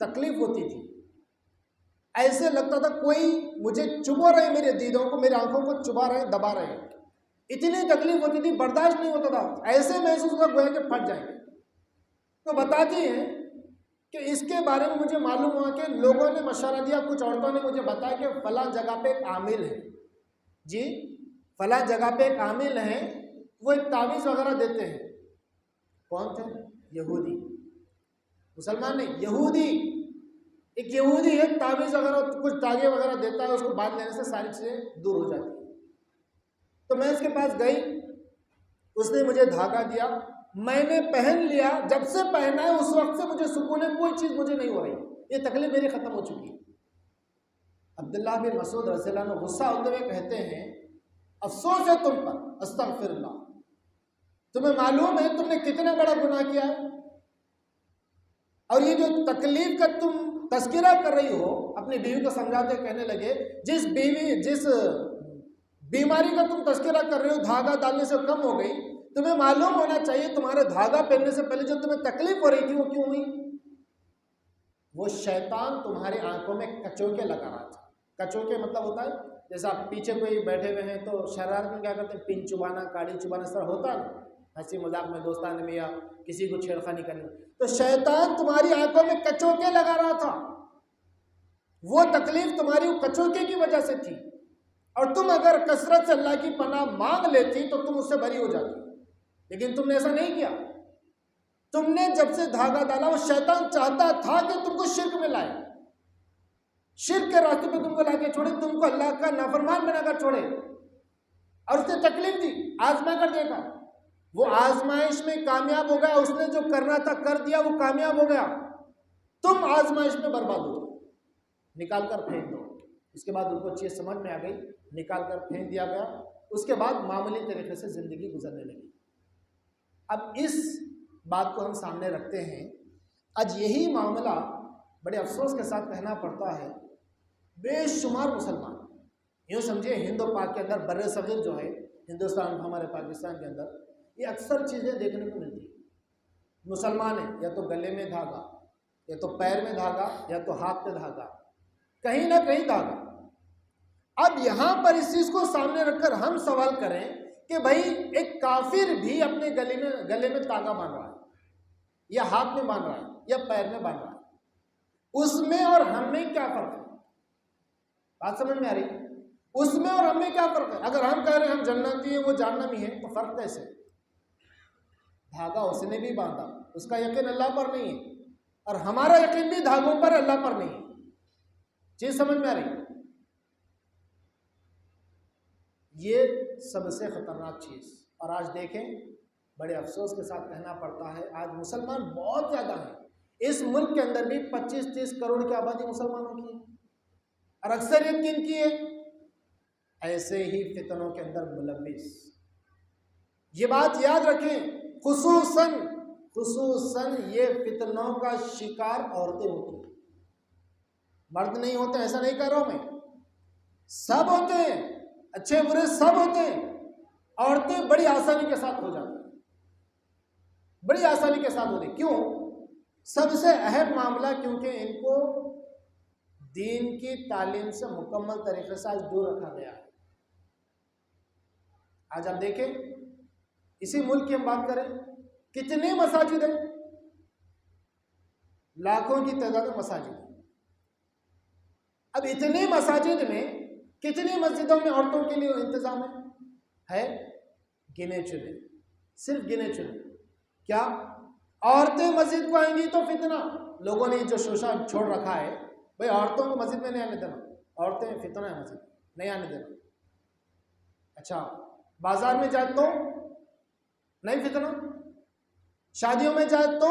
تکلیف ہوتی تھی، ایسے لگتا تھا کوئی مجھے چبا رہے، میرے دیدوں کو، میری آنکھوں کو چبا رہے، دبا رہے، اتنی تکلیف ہوتی تھی، برداشت نہیں ہوتا تھا، ایسے محسوس ہوتا گویا کہ پھٹ جائیں گے۔ تو بتاتی ہیں کہ اس کے بارے میں مجھے معلوم ہوا کہ لوگوں نے مشورہ دیا، کچھ عورتوں نے مجھے بتایا کہ فلاں جگہ پہ ایک عامل ہے، جی فلاں جگہ پہ ایک عامل ہے، وہ ایک تعویذ وغیرہ دیتے ہیں۔ کون تھے؟ یہودی، مسلمان نہیں، یہودی۔ ایک یہودی ہے، تعویذ وغیرہ کچھ تاگے وغیرہ دیتا ہے، اس کو باندھ لینے سے ساری چیزیں دور ہو جاتی ہیں۔ تو میں اس کے پاس گئی، اس نے مجھے دھاگا دیا، میں نے پہن لیا، جب سے پہنا ہے اس وقت سے مجھے سکون ہے، کوئی چیز مجھے نہیں ہو رہی، یہ تکلیف میری ختم ہو چکی ہے۔ عبداللہ بن مسعود رضی اللہ عنہ غصہ ہوتے ہوئے کہتے ہیں افسوس ہے تم پر، استغفر اللہ، تمہیں معلوم ہے تم نے کتنا بڑا گناہ کیا ہے، اور یہ جو تکلیف کا تم تذکرہ کر رہی ہو، اپنی بیوی کو سمجھاتے کہنے لگے جس بیماری کا تم تذکرہ کر رہے ہو دھاگا ڈالنے سے کم ہو گئی، تمہیں معلوم ہونا چاہیے تمہارے دھاگا پہننے سے پہلے جو تمہیں تکلیف ہو رہی تھی وہ کیوں ہوئی؟ وہ شیطان تمہاری آنکھوں میں کچوکے لگا رہا تھا۔ کچوکے مطلب ہوتا ہے جیسا آپ پیچھے کوئی بیٹھے ہوئے ہیں تو شرارت میں کیا کرتے ہیں، پن چبانا، کاڑی چبانا، اس طرح ہوتا ہے، ہنسی مذاق میں، دوستانے میں، یا کسی کو چھیڑخانی کرنے۔ تو شیطان تمہاری آنکھوں میں کچوکے لگا رہا تھا، وہ تکلیف تمہاری کچوکے کی وجہ سے تھی، اور تم اگر کثرت سے اللہ کی پناہ مانگ لیتی تو تم اس سے بری ہو جاتی، لیکن تم نے ایسا نہیں کیا۔ تم نے جب سے دھاگا ڈالا، وہ شیطان چاہتا تھا کہ تم کو شرک میں لائے، شرک کے راستے پہ تم کو لا کے چھوڑے، تم کو اللہ کا نافرمان بنا کر چھوڑے، اور اس نے تکلیف دی، آزما کر دیکھا، وہ آزمائش میں کامیاب ہو گیا، اس نے جو کرنا تھا کر دیا، وہ کامیاب ہو گیا، تم آزمائش میں برباد ہو، نکال کر پھینک دو۔ اس کے بعد ان کو چیز سمجھ میں آ گئی، نکال کر پھینک دیا گیا، اس کے بعد معمولی طریقے سے زندگی گزرنے لگی۔ اب اس بات کو ہم سامنے رکھتے ہیں، آج یہی معاملہ بڑے افسوس کے ساتھ کہنا پڑتا ہے، بے شمار مسلمان، یوں سمجھے ہند و پاک کے اندر، بر صغیر جو ہے ہندوستان، ہمارے پاکستان کے اندر، یہ اکثر چیزیں دیکھنے کو ملتی ہیں۔ مسلمان ہیں، یا تو گلے میں دھاگا، یا تو پیر میں دھاگا، یا تو ہاتھ پہ دھاگا، کہیں نہ کہیں دھاگا۔ اب یہاں پر اس چیز کو سامنے رکھ کر ہم سوال کریں کہ بھائی ایک کافر بھی اپنے گلے میں تاگا باندھ رہا ہے، یا ہاتھ میں باندھ رہا ہے، یا پیر میں باندھ رہا ہے، اس میں اور ہم میں کیا فرق ہے؟ بات سمجھ میں آ رہی؟ اس میں اور ہم میں کیا فرق ہے؟ اگر ہم کہہ رہے ہیں ہم جنتی ہیں وہ جہنمی ہیں تو فرق کیسے؟ دھاگا اس نے بھی باندھا، اس کا یقین اللہ پر نہیں ہے، اور ہمارا یقین بھی دھاگوں پر اللہ پر نہیں ہے۔ چیز سمجھ میں آ رہی؟ یہ سب سے خطرناک چیز۔ اور آج دیکھیں، بڑے افسوس کے ساتھ کہنا پڑتا ہے، آج مسلمان بہت زیادہ ہیں۔ اس ملک کے اندر بھی 25-30 کروڑ کی آبادی مسلمانوں کی ہے، اور اکثریت کن کی ہے؟ ایسے ہی فتنوں کے اندر ملوث۔ یہ بات یاد رکھیں، خصوصاً یہ فتنوں کا شکار عورتیں ہوتی ہیں، مرد نہیں ہوتے، ایسا نہیں کہہ رہا ہوں میں، سب ہوتے ہیں، اچھے برے سب ہوتے ہیں۔ عورتیں بڑی آسانی کے ساتھ ہو جاتی ہیں، بڑی آسانی کے ساتھ ہوتی ہیں۔ کیوں؟ سب سے اہم معاملہ کیونکہ ان کو دین کی تعلیم سے مکمل طریقے سے آج دور رکھا گیا ہے۔ آج آپ دیکھیں، اسی ملک کی ہم بات کریں، کتنے مساجد ہیں؟ لاکھوں کی تعداد میں مساجد ہیں۔ اب اتنے مساجد میں کتنی مسجدوں میں عورتوں کے لیے انتظام ہے؟ گنے چنے، صرف گنے چنے۔ کیا عورتیں مسجد کو آئیں گی تو فتنہ؟ لوگوں نے جو شوشہ چھوڑ رکھا ہے، بھئی عورتوں کو مسجد میں نہیں آنے دینا، عورتیں فتنہ ہے، مسجد نہیں آنے دینا۔ اچھا، بازار میں جائے تو نہیں فتنہ، شادیوں میں جائے تو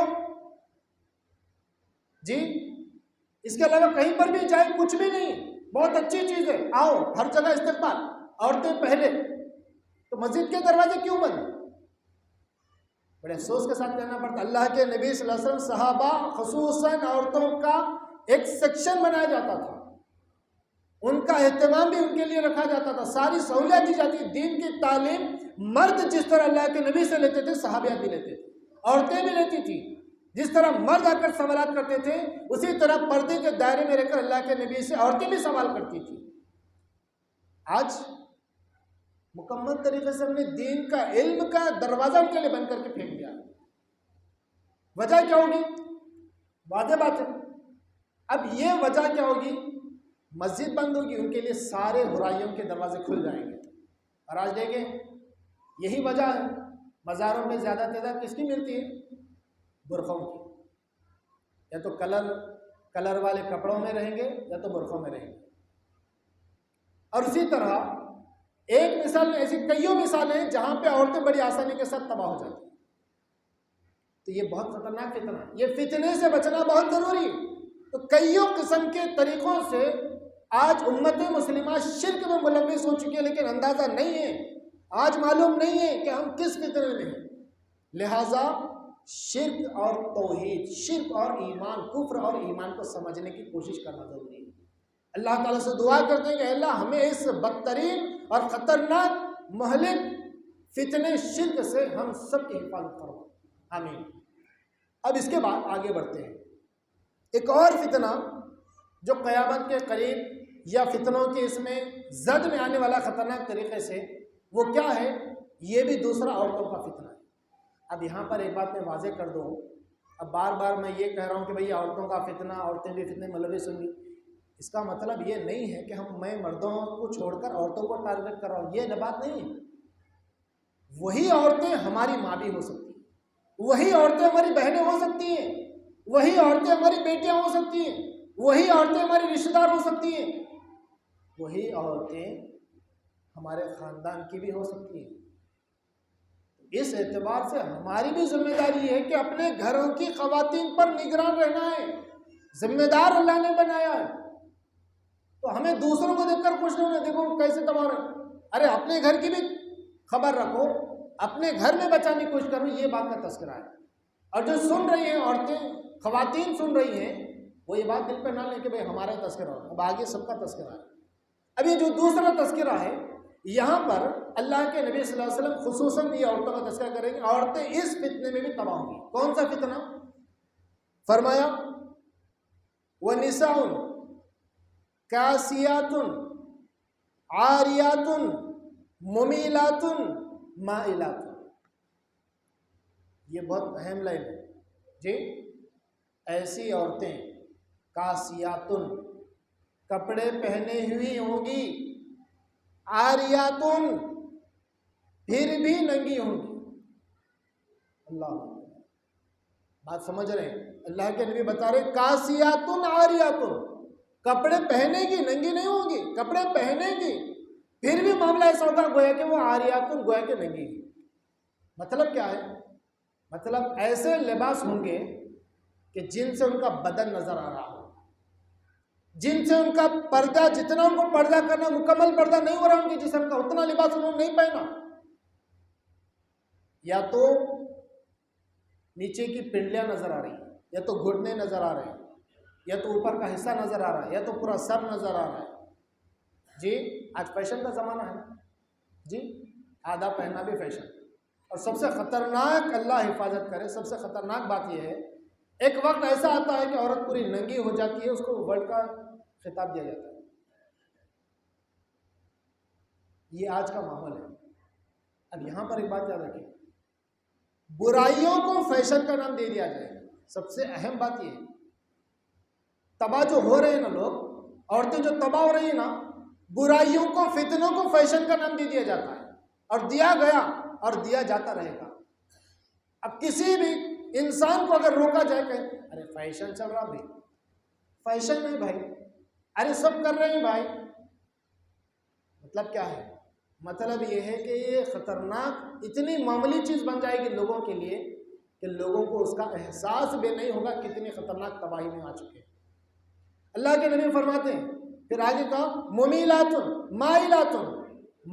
جی، اس کے علاوہ کہیں پر بھی جائے کچھ بھی نہیں، بہت اچھی چیز ہے، آؤ ہر جگہ استقبال، عورتیں پہلے، تو مسجد کے دروازے کیوں بند؟ بڑے افسوس کے ساتھ کہنا پڑتا، اللہ کے نبی صلی اللہ علیہ وسلم صحابہ خصوصاً عورتوں کا ایک سیکشن بنایا جاتا تھا، ان کا اہتمام بھی ان کے لیے رکھا جاتا تھا، ساری سہولیات دی جاتی تھی۔ دین کی تعلیم مرد جس طرح اللہ کے نبی سے لیتے تھے، صحابیات بھی لیتے تھے، عورتیں بھی لیتی تھی۔ جس طرح مرد آ کر سوالات کرتے تھے، اسی طرح پردے کے دائرے میں رہ کر اللہ کے نبی سے عورتیں بھی سوال کرتی تھی۔ آج مکمل طریقے سے ہم نے دین کا، علم کا دروازہ ان کے لیے بند کر کے پھینک دیا۔ وجہ کیا ہوگی؟ واضح بات ہے، اب یہ وجہ کیا ہوگی؟ مسجد بند ہوگی، ان کے لیے سارے برائیوں کے دروازے کھل جائیں گے۔ اور آج دیکھیں، یہی وجہ ہے، مزاروں میں زیادہ تعداد کس کی ملتی ہے؟ برقعوں کی، یا تو کلر والے کپڑوں میں رہیں گے یا تو برقعوں میں رہیں گے۔ اور اسی طرح ایک مثال میں ایسی کئیوں مثالیں ہیں جہاں پہ عورتیں بڑی آسانی کے ساتھ تباہ ہو جاتی ہیں۔ تو یہ بہت خطرناک فتنہ ہے، یہ فتنے سے بچنا بہت ضروری ہے۔ تو کئیوں قسم کے طریقوں سے آج امت مسلمہ شرک میں ملوث ہو چکی ہے، لیکن اندازہ نہیں ہے، آج معلوم نہیں ہے کہ ہم کس فتنے میں ہیں۔ لہٰذا شرک اور توحید، شرک اور ایمان، کفر اور ایمان کو سمجھنے کی کوشش کرنا ضروری ہے۔ اللہ تعالیٰ سے دعا کرتے ہیں کہ اللہ ہمیں اس بدترین اور خطرناک مہلک فتنے شرک سے ہم سب کی حفاظت کرو، آمین۔ اب اس کے بعد آگے بڑھتے ہیں، ایک اور فتنہ جو قیامت کے قریب یا فتنوں کے اس میں زد میں آنے والا خطرناک طریقے سے، وہ کیا ہے؟ یہ بھی دوسرا عورتوں کا فتنہ ہے۔ اب یہاں پر ایک بات میں واضح کر دوں، اب بار بار میں یہ کہہ رہا ہوں کہ بھئی عورتوں کا فتنہ، عورتیں بھی فتنے ملوث ہوں گی، اس کا مطلب یہ نہیں ہے کہ میں مردوں کو چھوڑ کر عورتوں کو ٹارگٹ کر رہا ہوں، یہ بات نہیں ہے۔ وہی عورتیں ہماری ماں بھی ہو سکتی ہیں، وہی عورتیں ہماری بہنیں ہو سکتی ہیں، وہی عورتیں ہماری بیٹیاں ہو سکتی ہیں، وہی عورتیں ہماری رشتہ دار ہو سکتی ہیں، وہی عورتیں ہمارے خاندان کی بھی ہو سکتی ہیں۔ اس اعتبار سے ہماری بھی ذمہ داری ہے کہ اپنے گھروں کی خواتین پر نگران رہنا ہے، ذمہ دار اللہ نے بنایا ہے۔ تو ہمیں دوسروں کو دیکھ کر خوش نہیں ہونا، دیکھو کیسے تباہ رہے ہیں، ارے اپنے گھر کی بھی خبر رکھو، اپنے گھر میں بچانے کی کوشش کرو، یہ بات کا تذکرہ ہے۔ اور جو سن رہی ہیں عورتیں، خواتین سن رہی ہیں، وہ یہ بات دل پہ نہ لیں کہ بھئی ہمارا تذکرہ ہو، اب آگے سب کا تذکرہ ہے۔ اب یہ جو دوسرا تذکرہ ہے، یہاں پر اللہ کے نبی صلی اللہ علیہ وسلم خصوصاً یہ عورتوں کا تذکرہ کریں گے، عورتیں اس فتنے میں بھی تباہ ہوں گی۔ کون سا فتنہ؟ فرمایا وَنِسَاءٌ کاسیاتٌ عاریاتٌ ممیلاتٌ مائلاتٌ۔ یہ بہت اہم لائن ہے جی۔ ایسی عورتیں کاسیاتن، کپڑے پہنے ہوئی ہوں گی، عاریاتن، پھر بھی ننگی ہوں گی۔ اللہ، بات سمجھ رہے ہیں؟ اللہ کے نبی بتا رہے کاسیاتن عاریاتن، کپڑے پہنے گی ننگی نہیں ہوں گی، کپڑے پہنے گی پھر بھی معاملہ ایسا ہوگا گویا کہ وہ عاریاتن، گویا کہ ننگی ہے۔ مطلب کیا ہے؟ مطلب ایسے لباس ہوں گے کہ جن سے ان کا بدن نظر آ رہا ہو، جن سے ان کا پردہ، جتنا ان کو پردہ کرنا مکمل پردہ نہیں ہو رہا ان کے جسم کا، اتنا لباس انہوں نے نہیں پہنا۔ یا تو نیچے کی پنڈلیاں نظر آ رہی ہیں، یا تو گھٹنے نظر آ رہے ہیں، یا تو اوپر کا حصہ نظر آ رہا ہے، یا تو پورا سر نظر آ رہا ہے۔ جی آج فیشن کا زمانہ ہے، جی آدھا پہننا بھی فیشن۔ اور سب سے خطرناک، اللہ حفاظت کرے، سب سے خطرناک بات یہ ہے، ایک وقت ایسا آتا ہے کہ عورت پوری ننگی ہو جاتی ہے، اس کو ورلڈ کا خطاب دیا جاتا ہے۔ یہ آج کا ماحول ہے۔ اب یہاں پر ایک بات یاد رکھیں، برائیوں کو فیشن کا نام دے دیا جائے، سب سے اہم بات یہ ہے۔ تباہ جو ہو رہے ہیں نا لوگ، عورتیں جو تباہ ہو رہی ہیں نا، برائیوں کو، فتنوں کو فیشن کا نام دے دیا جاتا ہے، اور دیا گیا اور دیا جاتا رہے گا۔ اب کسی بھی انسان کو اگر روکا جائے کہ ارے فیشن چل رہا بھائی، فیشن نہیں بھائی، ارے سب کر رہے ہیں بھائی، مطلب کیا ہے؟ مطلب یہ ہے کہ یہ خطرناک، اتنی معمولی چیز بن جائے گی لوگوں کے لیے کہ لوگوں کو اس کا احساس بھی نہیں ہوگا کتنی خطرناک تباہی میں آ چکے ہیں۔ اللہ کے نبی فرماتے ہیں، پھر آگے کہا ممیلاتن مائلاتن،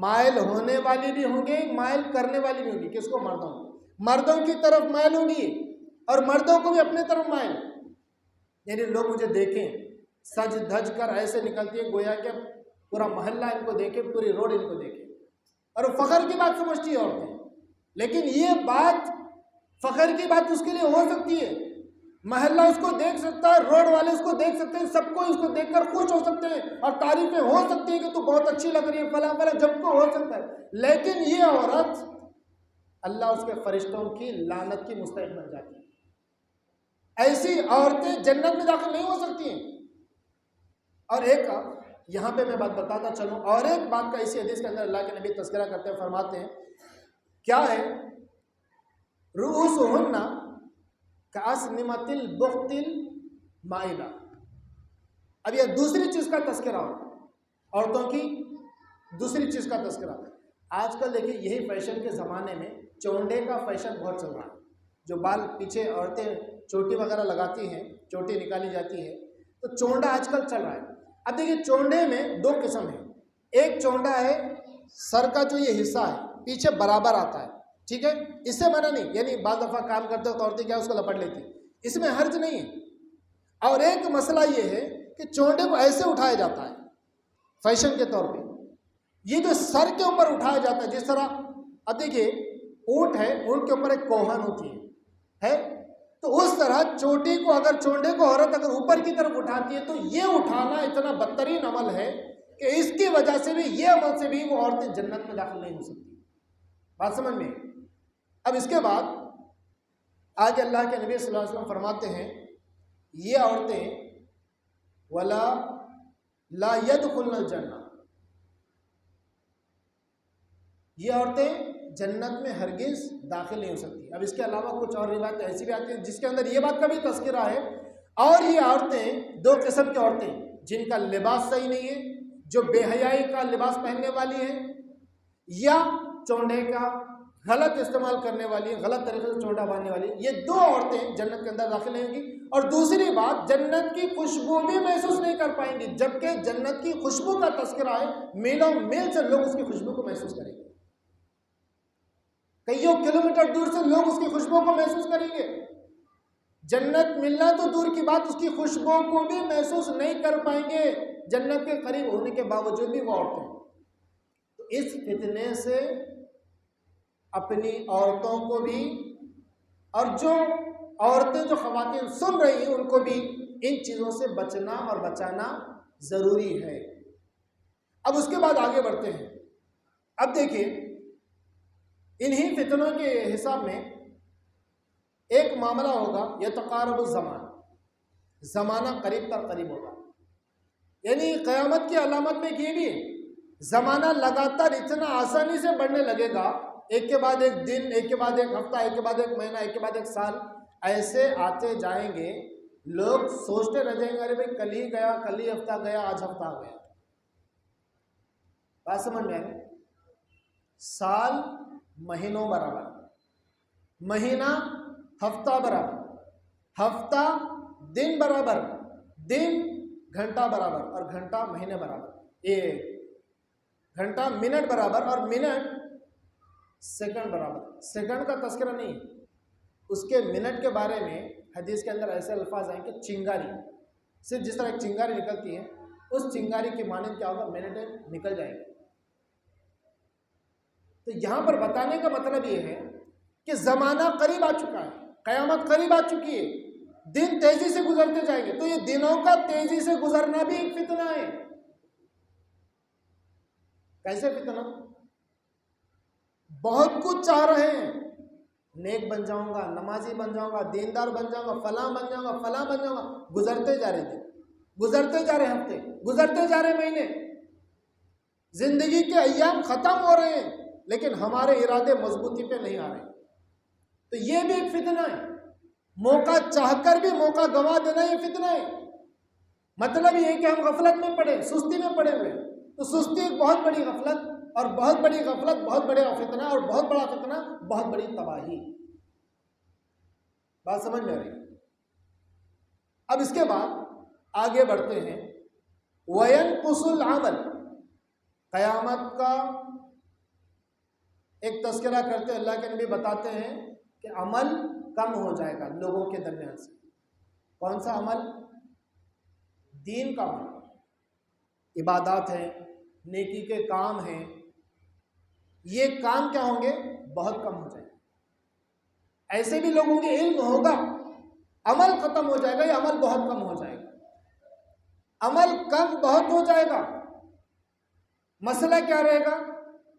مائل ہونے والی بھی ہوں گے، مائل کرنے والی بھی ہوں گی۔ کس کو؟ مردوں کو، مردوں کی طرف مائل ہوگی اور مردوں کو بھی اپنے طرف مائل۔ یعنی لوگ مجھے دیکھیں، سج دھج کر ایسے نکلتی ہے گویا کہ پورا محلہ ان کو دیکھے، پوری روڈ ان کو دیکھے، اور فخر کی بات سمجھتی ہے عورتیں۔ لیکن یہ بات، فخر کی بات اس کے لیے ہو سکتی ہے، محلہ اس کو دیکھ سکتا ہے، روڈ والے اس کو دیکھ سکتے ہیں، سب کو اس کو دیکھ کر خوش ہو سکتے ہیں اور تعریفیں ہو سکتی ہیں کہ تو بہت اچھی لگ رہی ہے، فلاں فلاں، جب کو ہو سکتا ہے۔ لیکن یہ عورت، اللہ اس کے فرشتوں کی لعنت کی مستحق بن جاتی ہے۔ ایسی عورتیں جنت میں داخل نہیں ہو سکتی ہیں۔ اور ایک یہاں پہ میں بات بتاتا چلوں، اور ایک بات کا اسی حدیث کے اندر اللہ کے نبی تذکرہ کرتے ہیں، فرماتے ہیں کیا ہے؟ رؤوسہن کأسنمۃ البخت المائلہ۔ اب یہ دوسری چیز کا تذکرہ ہو، عورتوں کی دوسری چیز کا تذکرہ۔ آج کل دیکھیں یہی فیشن کے زمانے میں چونڈے کا فیشن بہت چل رہا ہے، جو بال پیچھے عورتیں چوٹی وغیرہ لگاتی ہیں، چوٹی نکالی جاتی ہے، تو چونڈا آج کل چل رہا ہے۔ اب دیکھیے چونڈے میں دو قسم ہیں، ایک چونڈا ہے سر کا جو یہ حصہ ہے پیچھے برابر آتا ہے، ٹھیک ہے، اس سے منع نہیں، یعنی بعض دفعہ کام کرتے وقت عورتیں کیا اس کو لپٹ لیتی، اس میں حرج نہیں ہے۔ اور ایک مسئلہ یہ ہے کہ چونڈے کو ایسے اٹھایا جاتا ہے فیشن کے طور پہ، یہ جو سر کے اوپر اٹھایا جاتا ہے، جس طرح اب دیکھیے اونٹ ہے، اونٹ کے اوپر ایک کوہن ہوتی ہے، تو اس طرح چوٹی کو، اگر چونڈے کو عورت اگر اوپر کی طرف اٹھاتی ہے تو یہ اٹھانا اتنا بدترین عمل ہے کہ اس کی وجہ سے بھی، یہ عمل سے بھی وہ عورتیں جنت میں داخل نہیں ہو سکتی۔ بات سمجھ میں؟ اب اس کے بعد آگے اللہ کے نبی صلی اللہ علیہ وسلم فرماتے ہیں یہ عورتیں ولا لا يدخلن الجنہ، یہ عورتیں جنت میں ہرگز داخل نہیں ہو سکتی۔ اب اس کے علاوہ کچھ اور روایت ایسی بھی آتی ہیں جس کے اندر یہ بات کا بھی تذکرہ ہے۔ اور یہ عورتیں دو قسم کی عورتیں، جن کا لباس صحیح نہیں ہے، جو بے حیائی کا لباس پہننے والی ہیں، یا چونڈے کا غلط استعمال کرنے والی ہیں، غلط طریقے سے چونڈا باندھنے والی ہیں، یہ دو عورتیں جنت کے اندر داخل نہیں ہوں گی۔ اور دوسری بات، جنت کی خوشبو بھی محسوس نہیں کر پائیں گی، جبکہ جنت کی خوشبو کا تذکرہ ہے، میلوں میل سے لوگ اس کی خوشبو کو محسوس کریں گے، کئیوں کلومیٹر دور سے لوگ اس کی خوشبو کو محسوس کریں گے۔ جنت ملنا تو دور کی بات، اس کی خوشبو کو بھی محسوس نہیں کر پائیں گے، جنت کے قریب ہونے کے باوجود بھی وہ عورتیں۔ تو اس فتنے سے اپنی عورتوں کو بھی، اور جو عورتیں، جو خواتین سن رہی ہیں، ان کو بھی ان چیزوں سے بچنا اور بچانا ضروری ہے۔ اب اس کے بعد آگے بڑھتے ہیں۔ اب دیکھیے انہی فتنوں کے حساب میں ایک معاملہ ہوگا، یتقارب الزمان، زمانہ قریب پر قریب ہوگا، یعنی قیامت کی علامت میں یہ بھی ہے زمانہ لگاتار اتنا آسانی سے بڑھنے لگے گا، ایک کے بعد ایک دن، ایک کے بعد ایک ہفتہ، ایک کے بعد ایک مہینہ، ایک کے بعد ایک سال ایسے آتے جائیں گے، لوگ سوچتے رہ جائیں گے ارے بھائی کل ہی گیا، کل ہی ہفتہ گیا، آج ہفتہ آ گیا۔ بات سمجھ میں آئی؟ سال مہینوں برابر، مہینہ ہفتہ برابر، ہفتہ دن برابر، دن گھنٹہ برابر، اور گھنٹہ مہینے برابر، ایک گھنٹہ منٹ برابر، اور منٹ سیکنڈ برابر۔ سیکنڈ کا تذکرہ نہیں، اس کے منٹ کے بارے میں حدیث کے اندر ایسے الفاظ ہیں کہ چنگاری، صرف جس طرح ایک چنگاری نکلتی ہے، اس چنگاری کی مانند کیا ہوگا، منٹ نکل جائے گا۔ تو یہاں پر بتانے کا مطلب یہ ہے کہ زمانہ قریب آ چکا ہے، قیامت قریب آ چکی ہے، دن تیزی سے گزرتے جائیں گے۔ تو یہ دنوں کا تیزی سے گزرنا بھی ایک فتنہ ہے۔ کیسے فتنہ؟ بہت کچھ چاہ رہے ہیں، نیک بن جاؤں گا، نمازی بن جاؤں گا، دیندار بن جاؤں گا، فلاں بن جاؤں گا، فلاں بن جاؤں گا، گزرتے جا رہے دن، گزرتے جا رہے ہفتے، گزرتے جا رہے مہینے، زندگی کے ایام ختم ہو رہے ہیں، لیکن ہمارے ارادے مضبوطی پہ نہیں آ رہے۔ تو یہ بھی ایک فتنہ ہے، موقع چاہ کر بھی موقع گنوا دینا یہ فتنہ ہے۔ مطلب یہ ہے کہ ہم غفلت میں پڑے، سستی میں پڑے ہوئے، تو سستی ایک بہت بڑی غفلت، اور بہت بڑی غفلت بہت بڑا فتنہ، اور بہت بڑا فتنہ بہت بڑی تباہی۔ بات سمجھ میں آ رہی؟ اب اس کے بعد آگے بڑھتے ہیں، وَيَنْقُصُ الْعَمَلِ، قیامت کا ایک تذکرہ کرتے اللہ کے نبی بتاتے ہیں کہ عمل کم ہو جائے گا لوگوں کے درمیان سے۔ کون سا عمل؟ دین کا عمل، عبادات ہیں، نیکی کے کام ہیں، یہ کام کیا ہوں گے؟ بہت کم ہو جائے گا۔ ایسے بھی لوگوں کے علم ہوگا، عمل ختم ہو جائے گا، یا عمل بہت کم ہو جائے گا۔ عمل کم بہت ہو جائے گا، مسئلہ کیا رہے گا؟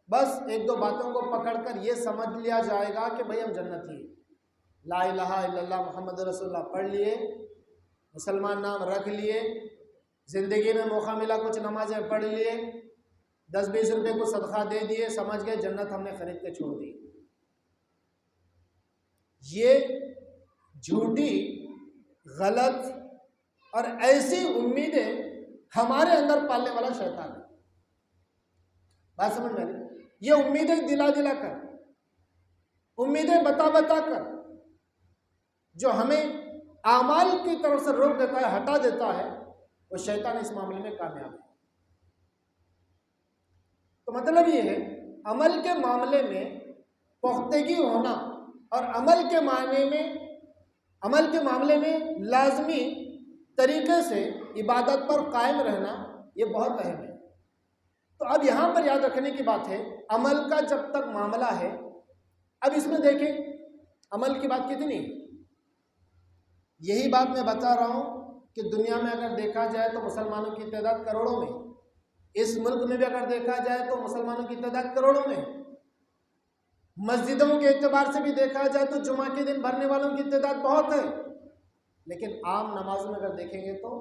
بس ایک دو باتوں کو پکڑ کر یہ سمجھ لیا جائے گا کہ بھئی ہم جنتی ہیں، لا الہ الا اللہ محمد رسول اللہ پڑھ لیے، مسلمان نام رکھ لیے، زندگی میں موقع ملا کچھ نمازیں پڑھ لیے، 10-20 روپے کو صدقہ دے دیے، سمجھ گئے جنت ہم نے خرید کے چھوڑ دی۔ یہ جھوٹی، غلط اور ایسی امیدیں ہمارے اندر پالنے والا شیطان ہے۔ بات سمجھ میں آئی؟ یہ امیدیں دلا دلا کر، امیدیں بتا بتا کر، جو ہمیں اعمال کی طرف سے روک دیتا ہے، ہٹا دیتا ہے، وہ شیطان اس معاملے میں کامیاب ہے۔ تو مطلب یہ ہے، عمل کے معاملے میں پختگی ہونا اور عمل کے معاملے میں لازمی طریقے سے عبادت پر قائم رہنا، یہ بہت اہم ہے۔ تو اب یہاں پر یاد رکھنے کی بات ہے، عمل کا جب تک معاملہ ہے، اب اس میں دیکھیں عمل کی بات کتنی ہے۔ یہی بات میں بتا رہا ہوں کہ دنیا میں اگر دیکھا جائے تو مسلمانوں کی تعداد کروڑوں میں، اس ملک میں بھی اگر دیکھا جائے تو مسلمانوں کی تعداد کروڑوں میں، مسجدوں کے اعتبار سے بھی دیکھا جائے تو جمعہ کے دن بھرنے والوں کی تعداد بہت ہے، لیکن عام نماز میں اگر دیکھیں گے تو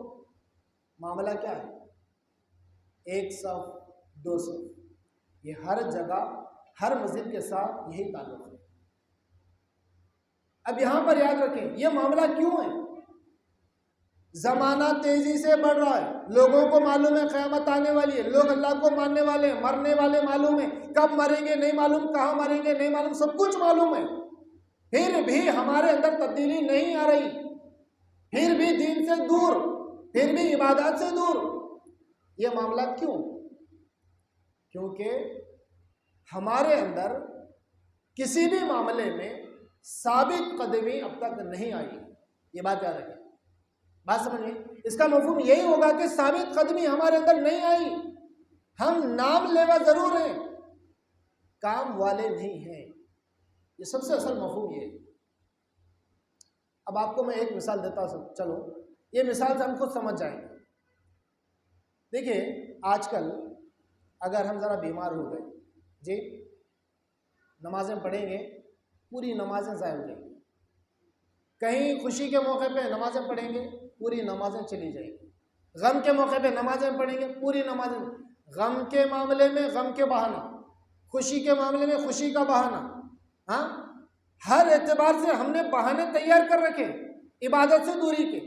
معاملہ کیا ہے؟ 1 صف 2 صف، یہ ہر جگہ ہر مسجد کے ساتھ یہی تعلق ہے۔ اب یہاں پر یاد رکھیں یہ معاملہ کیوں ہے؟ زمانہ تیزی سے بڑھ رہا ہے، لوگوں کو معلوم ہے قیامت آنے والی ہے، لوگ اللہ کو ماننے والے ہیں، مرنے والے معلوم ہے، کب مریں گے نہیں معلوم، کہاں مریں گے نہیں معلوم، سب کچھ معلوم ہے، پھر بھی ہمارے اندر تبدیلی نہیں آ رہی، پھر بھی دین سے دور، پھر بھی عبادات سے دور۔ یہ معاملہ کیوں؟ کیونکہ ہمارے اندر کسی بھی معاملے میں ثابت قدمی اب تک نہیں آئی، یہ بات یاد رکھیں۔ بات سمجھیں، اس کا مفہوم یہی ہوگا کہ ثابت قدمی ہمارے اندر نہیں آئی، ہم نام لیوا ضرور ہیں، کام والے نہیں ہیں، یہ سب سے اصل مفہوم یہ ہے۔ اب آپ کو میں ایک مثال دیتا ہوں، چلو یہ مثال سے ہم خود سمجھ جائیں گے۔ دیکھیے آج کل اگر ہم ذرا بیمار ہو گئے، جی نمازیں پڑھیں گے، پوری نمازیں ضائع ہو جائیں گی، کہیں خوشی کے موقع پہ نمازیں پڑھیں گے، پوری نمازیں چلی جائیں گی، غم کے موقع پہ نمازیں پڑھیں گے، پوری نمازیں، غم کے معاملے میں غم کے بہانا، خوشی کے معاملے میں خوشی کا بہانا، ہاں ہر اعتبار سے ہم نے بہانے تیار کر رکھے عبادت سے دوری کے۔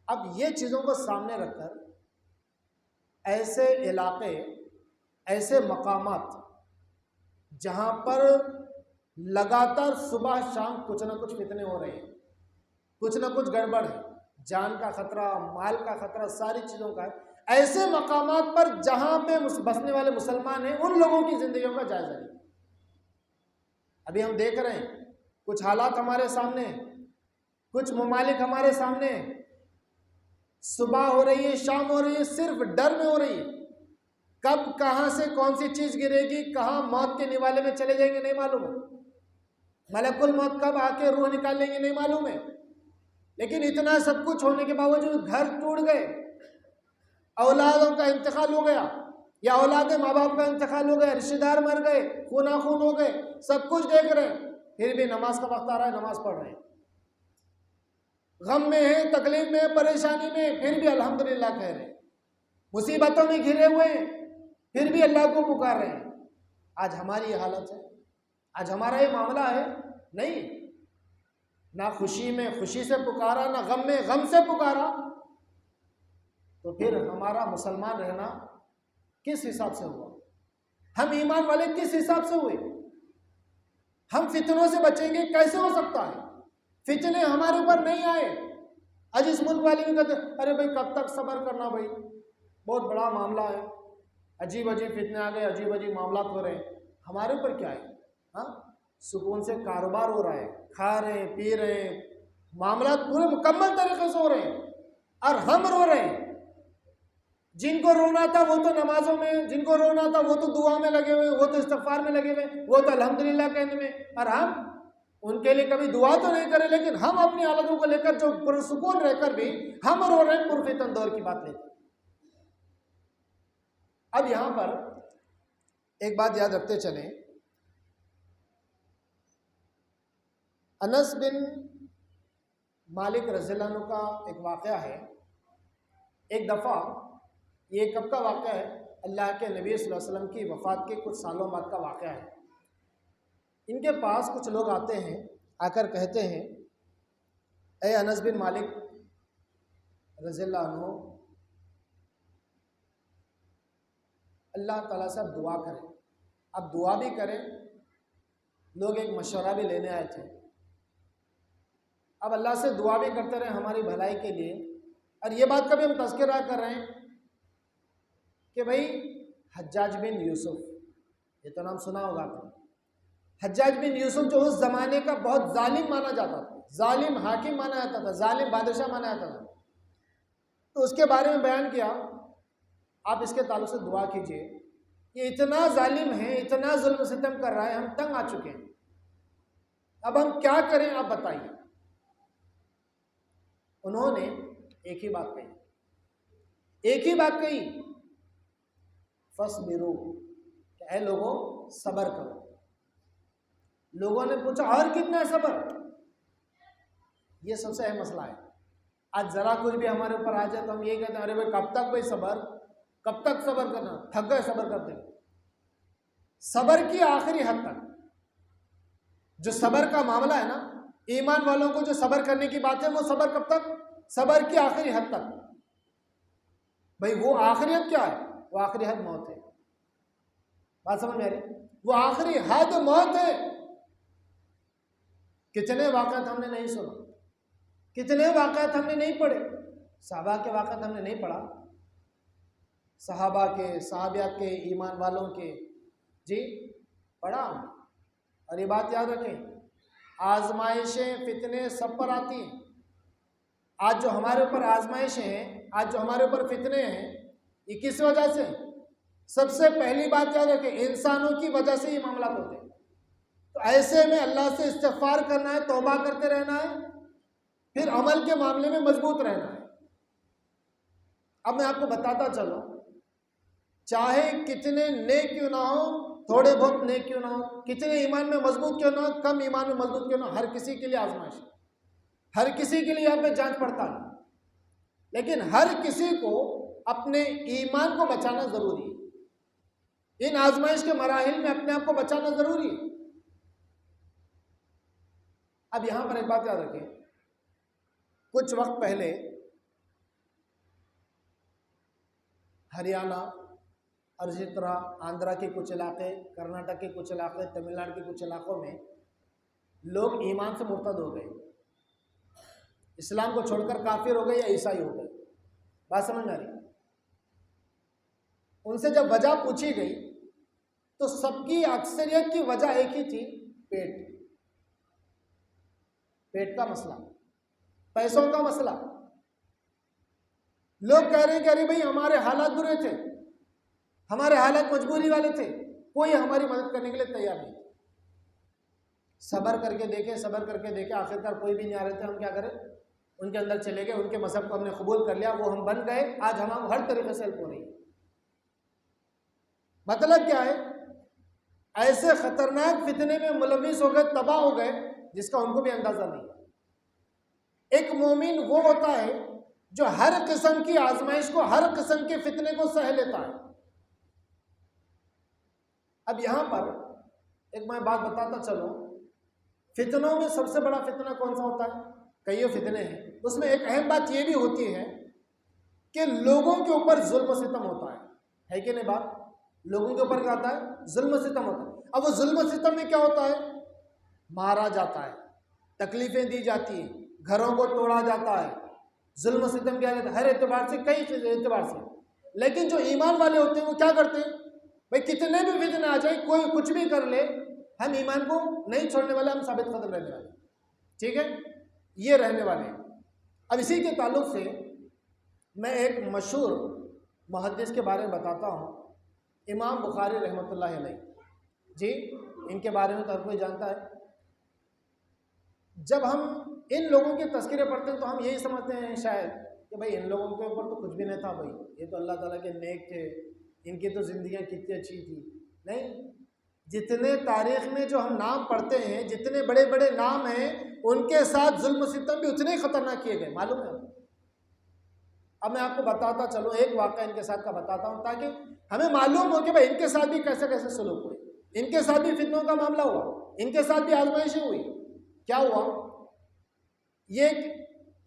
اب یہ چیزوں کو سامنے رکھ کر ایسے علاقے، ایسے مقامات جہاں پر لگاتار صبح شام کچھ نہ کچھ فتنے ہو رہے ہیں، کچھ نہ کچھ گڑبڑ ہے، جان کا خطرہ، مال کا خطرہ، ساری چیزوں کا ہے، ایسے مقامات پر جہاں پہ بسنے والے مسلمان ہیں ان لوگوں کی زندگیوں کا جائزہ لیں۔ ابھی ہم دیکھ رہے ہیں کچھ حالات ہمارے سامنے ہیں، کچھ ممالک ہمارے سامنے ہیں، صبح ہو رہی ہے، شام ہو رہی ہے، صرف ڈر میں ہو رہی ہے، کب کہاں سے کون سی چیز گرے گی، کہاں موت کے نوالے میں چلے جائیں گے نہیں معلوم ہے، ملک الموت کب آ کے روح نکال لیں گے نہیں معلوم ہے۔ لیکن اتنا سب کچھ ہونے کے باوجود گھر ٹوٹ گئے، اولادوں کا انتقال ہو گیا، یا اولاد ماں باپ کا انتقال ہو گیا، رشتہ دار مر گئے، خونا خون ہو گئے، سب کچھ دیکھ رہے ہیں، پھر بھی نماز کا وقت آ رہا ہے، نماز پڑھ رہے ہیں، غم میں ہیں، تکلیف میں، پریشانی میں، پھر بھی الحمدللہ کہہ رہے ہیں، مصیبتوں میں گھرے ہوئے ہیں، پھر بھی اللہ کو پکار رہے ہیں۔ آج ہماری یہ حالت ہے، آج ہمارا یہ معاملہ ہے نہیں، نہ خوشی میں خوشی سے پکارا، نہ غم میں غم سے پکارا، تو پھر ہمارا مسلمان رہنا کس حساب سے ہوا؟ ہم ایمان والے کس حساب سے ہوئے؟ ہم فتنوں سے بچیں گے کیسے ہو سکتا ہے؟ فتنے ہمارے اوپر نہیں آئے۔ آج اس ملک والے بھی کہتے ہیں ارے بھائی کب تک صبر کرنا، بھائی بہت بڑا معاملہ ہے، عجیب عجیب فتنے آ گئے، عجیب عجیب معاملات ہو رہے ہیں، ہمارے اوپر کیا ہے؟ ہاں سکون سے کاروبار ہو رہا ہے، کھا رہے ہیں، پی رہے ہیں، معاملات پورے مکمل طریقے سے ہو رہے ہیں، اور ہم رو رہے ہیں۔ جن کو رونا تھا وہ تو نمازوں میں، جن کو رونا تھا وہ تو دعا میں لگے ہوئے، وہ تو استغفار میں لگے ہوئے، وہ تو الحمدللہ کہنے میں، اور ہم ان کے لیے کبھی دعا تو نہیں کرے، لیکن ہم اپنی حالتوں کو لے کر جو پرسکون رہ کر بھی ہم رو رہے ہیں پرفتن دور کی بات لے کر۔ اب یہاں پر ایک بات یاد رکھتے چلیں، انس بن مالک رضی اللہ عنہ کا ایک واقعہ ہے۔ ایک دفعہ، یہ کب کا واقعہ ہے؟ اللہ کے نبی صلی اللہ علیہ وسلم کی وفات کے کچھ سالوں بعد کا واقعہ ہے۔ ان کے پاس کچھ لوگ آتے ہیں، آ کر کہتے ہیں اے انس بن مالک رضی اللہ عنہ، اللہ تعالیٰ سے اب دعا کریں۔ اب دعا بھی کریں، لوگ ایک مشورہ بھی لینے آئے تھے، اب اللہ سے دعا بھی کرتے رہے ہماری بھلائی کے لیے۔ اور یہ بات کبھی ہم تذکرہ کر رہے ہیں کہ بھائی حجاج بن یوسف، یہ تو نام سنا ہوگا آپ نے، حجاج بن یوسف جو اس زمانے کا بہت ظالم مانا جاتا تھا، ظالم حاکم مانا جاتا تھا، ظالم بادشاہ مانا جاتا تھا، تو اس کے بارے میں بیان کیا آپ اس کے تعلق سے دعا کیجئے، یہ اتنا ظالم ہے، اتنا ظلم و ستم کر رہا ہے، ہم تنگ آ چکے ہیں، اب ہم کیا کریں آپ بتائیے۔ انہوں نے ایک ہی بات کہی، ایک ہی بات کہی، فَاصْبِرُوا، کہ اے لوگوں صبر کرو۔ لوگوں نے پوچھا اور کتنا صبر؟ یہ سب سے اہم مسئلہ ہے۔ آج ذرا کچھ بھی ہمارے اوپر آ جائے تو ہم یہ کہتے ہیں ارے بھائی کب تک بھائی صبر، کب تک صبر کرنا، تھک گئے صبر کرتے ہیں۔ صبر کی آخری حد تک جو صبر کا معاملہ ہے نا، ایمان والوں کو جو صبر کرنے کی بات ہے، وہ صبر کب تک؟ صبر کی آخری حد تک۔ بھائی وہ آخری حد کیا ہے؟ وہ آخری حد موت ہے۔ بات سمجھ میں آ رہی؟ وہ آخری حد موت ہے۔ کتنے واقعات ہم نے نہیں سنا، کتنے واقعات ہم نے نہیں پڑھے، صحابہ کے واقعات ہم نے نہیں پڑھا، صحابہ کے، صحابیات کے، ایمان والوں کے، جی پڑھا ہم۔ اور یہ بات یاد رکھیں، آزمائشیں فتنے سب پر آتی ہیں۔ آج جو ہمارے اوپر آزمائشیں ہیں، آج جو ہمارے اوپر فتنے ہیں، یہ کس وجہ سے؟ سب سے پہلی بات یاد رکھیں، انسانوں کی وجہ سے یہ معاملات ہوتے ہیں۔ تو ایسے میں اللہ سے استغفار کرنا ہے، توبہ کرتے رہنا ہے، پھر عمل کے معاملے میں مضبوط رہنا ہے۔ اب میں آپ کو بتاتا چلوں، چاہے کتنے نیک کیوں نہ ہو، تھوڑے بہت نیک کیوں نہ ہو، کتنے ایمان میں مضبوط کیوں نہ ہو، کم ایمان میں مضبوط کیوں نہ ہو، ہر کسی کے لیے آزمائش ہے، ہر کسی کے لیے یہاں پہ جانچ پڑتال ہے، لیکن ہر کسی کو اپنے ایمان کو بچانا ضروری ہے، ان آزمائش کے مراحل میں اپنے آپ کو بچانا ضروری ہے۔ اب یہاں پر ایک بات یاد رکھیں، کچھ وقت پہلے ہریانہ اور اسی طرح آندھرا کے کچھ علاقے، کرناٹک کے کچھ علاقے، تمل ناڈو کے کچھ علاقوں میں لوگ ایمان سے مرتد ہو گئے، اسلام کو چھوڑ کر کافر ہو گئے یا عیسائی ہو گئے۔ بات سمجھ میں آ رہی؟ ان سے جب وجہ پوچھی گئی تو سب کی اکثریت کی وجہ ایک ہی تھی، پیٹ کا مسئلہ، پیسوں کا مسئلہ۔ لوگ کہہ رہے ہیں کہ ارے بھائی ہمارے حالات برے تھے، ہمارے حالات مجبوری والے تھے، کوئی ہماری مدد کرنے کے لیے تیار نہیں۔ صبر کر کے دیکھے آخرکار کوئی بھی نہیں آ رہے تھے، ہم کیا کریں؟ ان کے اندر چلے گئے، ان کے مذہب کو ہم نے قبول کر لیا، وہ ہم بن گئے، آج ہم ہر طریقے سے ہیلپ ہو رہی ہے۔ مطلب کیا ہے؟ ایسے خطرناک فتنے میں ملوث ہو گئے، تباہ ہو گئے، جس کا ان کو بھی اندازہ نہیں۔ ایک مومن وہ ہوتا ہے جو ہر قسم کی آزمائش کو، ہر قسم کے فتنے کو سہ لیتا ہے۔ اب یہاں پر ایک میں بات بتاتا چلوں، فتنوں میں سب سے بڑا فتنہ کون سا ہوتا ہے؟ کئی فتنے ہیں، اس میں ایک اہم بات یہ بھی ہوتی ہے کہ لوگوں کے اوپر ظلم و ستم ہوتا ہے کہ نہیں؟ بات لوگوں کے اوپر کیا ہوتا ہے؟ ظلم و ستم ہوتا ہے۔ اب وہ ظلم و ستم میں کیا ہوتا ہے؟ مارا جاتا ہے، تکلیفیں دی جاتی ہیں، گھروں کو توڑا جاتا ہے، ظلم و ستم کیا جاتا ہے ہر اعتبار سے، کئی اعتبار سے۔ لیکن جو ایمان والے ہوتے ہیں وہ کیا کرتے ہیں؟ بھائی کتنے بھی فتنے آ جائیں، کوئی کچھ بھی کر لے، ہم ایمان کو نہیں چھوڑنے والے، ہم ثابت قدم رہنے والے، ٹھیک ہے؟ یہ رہنے والے ہیں۔ اب اسی کے تعلق سے میں ایک مشہور محدث کے بارے میں بتاتا ہوں، امام بخاری رحمۃ اللہ علیہ۔ جی ان کے بارے میں تو ہر کوئی جانتا ہے۔ جب ہم ان لوگوں کے تذکرے پڑھتے ہیں تو ہم یہی سمجھتے ہیں شاید کہ بھائی ان لوگوں کے اوپر تو کچھ بھی نہیں تھا، بھائی یہ تو اللہ تعالیٰ کے نیک تھے، ان کی تو زندگیاں کتنی اچھی تھی۔ نہیں، جتنے تاریخ میں جو ہم نام پڑھتے ہیں، جتنے بڑے بڑے نام ہیں، ان کے ساتھ ظلم و ستم بھی اتنے خطرناک کیے گئے، معلوم ہے؟ اب میں آپ کو بتاتا چلوں، ایک واقعہ ان کے ساتھ کا بتاتا ہوں تاکہ ہمیں معلوم ہو کہ بھائی ان کے ساتھ بھی کیسے کیسے سلوک ہوئے، ان کے ساتھ بھی فتنوں کا معاملہ ہوا، ان کے ساتھ بھی آزمائشیں ہوئی۔ کیا ہوا؟ یہ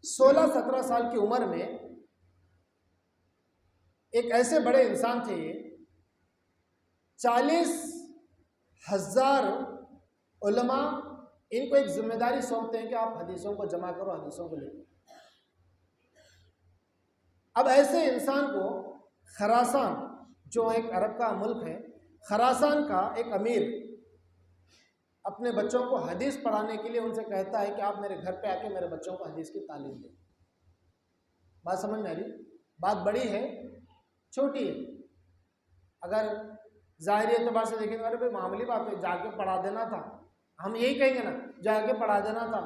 16-17 سال کی عمر میں ایک ایسے بڑے انسان تھے، یہ 40,000 علماء ان کو ایک ذمہ داری سونپتے ہیں کہ آپ حدیثوں کو جمع کرو، حدیثوں کو لکھو۔ اب ایسے انسان کو خراسان، جو ایک عرب کا ملک ہے، خراسان کا ایک امیر اپنے بچوں کو حدیث پڑھانے کے لیے ان سے کہتا ہے کہ آپ میرے گھر پہ آ کے میرے بچوں کو حدیث کی تعلیم دیں۔ بات سمجھ میں آ رہی؟ بات بڑی ہے چھوٹی ہے؟ اگر ظاہری اعتبار سے دیکھیں گے، ارے بھائی معمولی بات ہے، جا کے پڑھا دینا تھا، ہم یہی کہیں گے نا، جا کے پڑھا دینا تھا،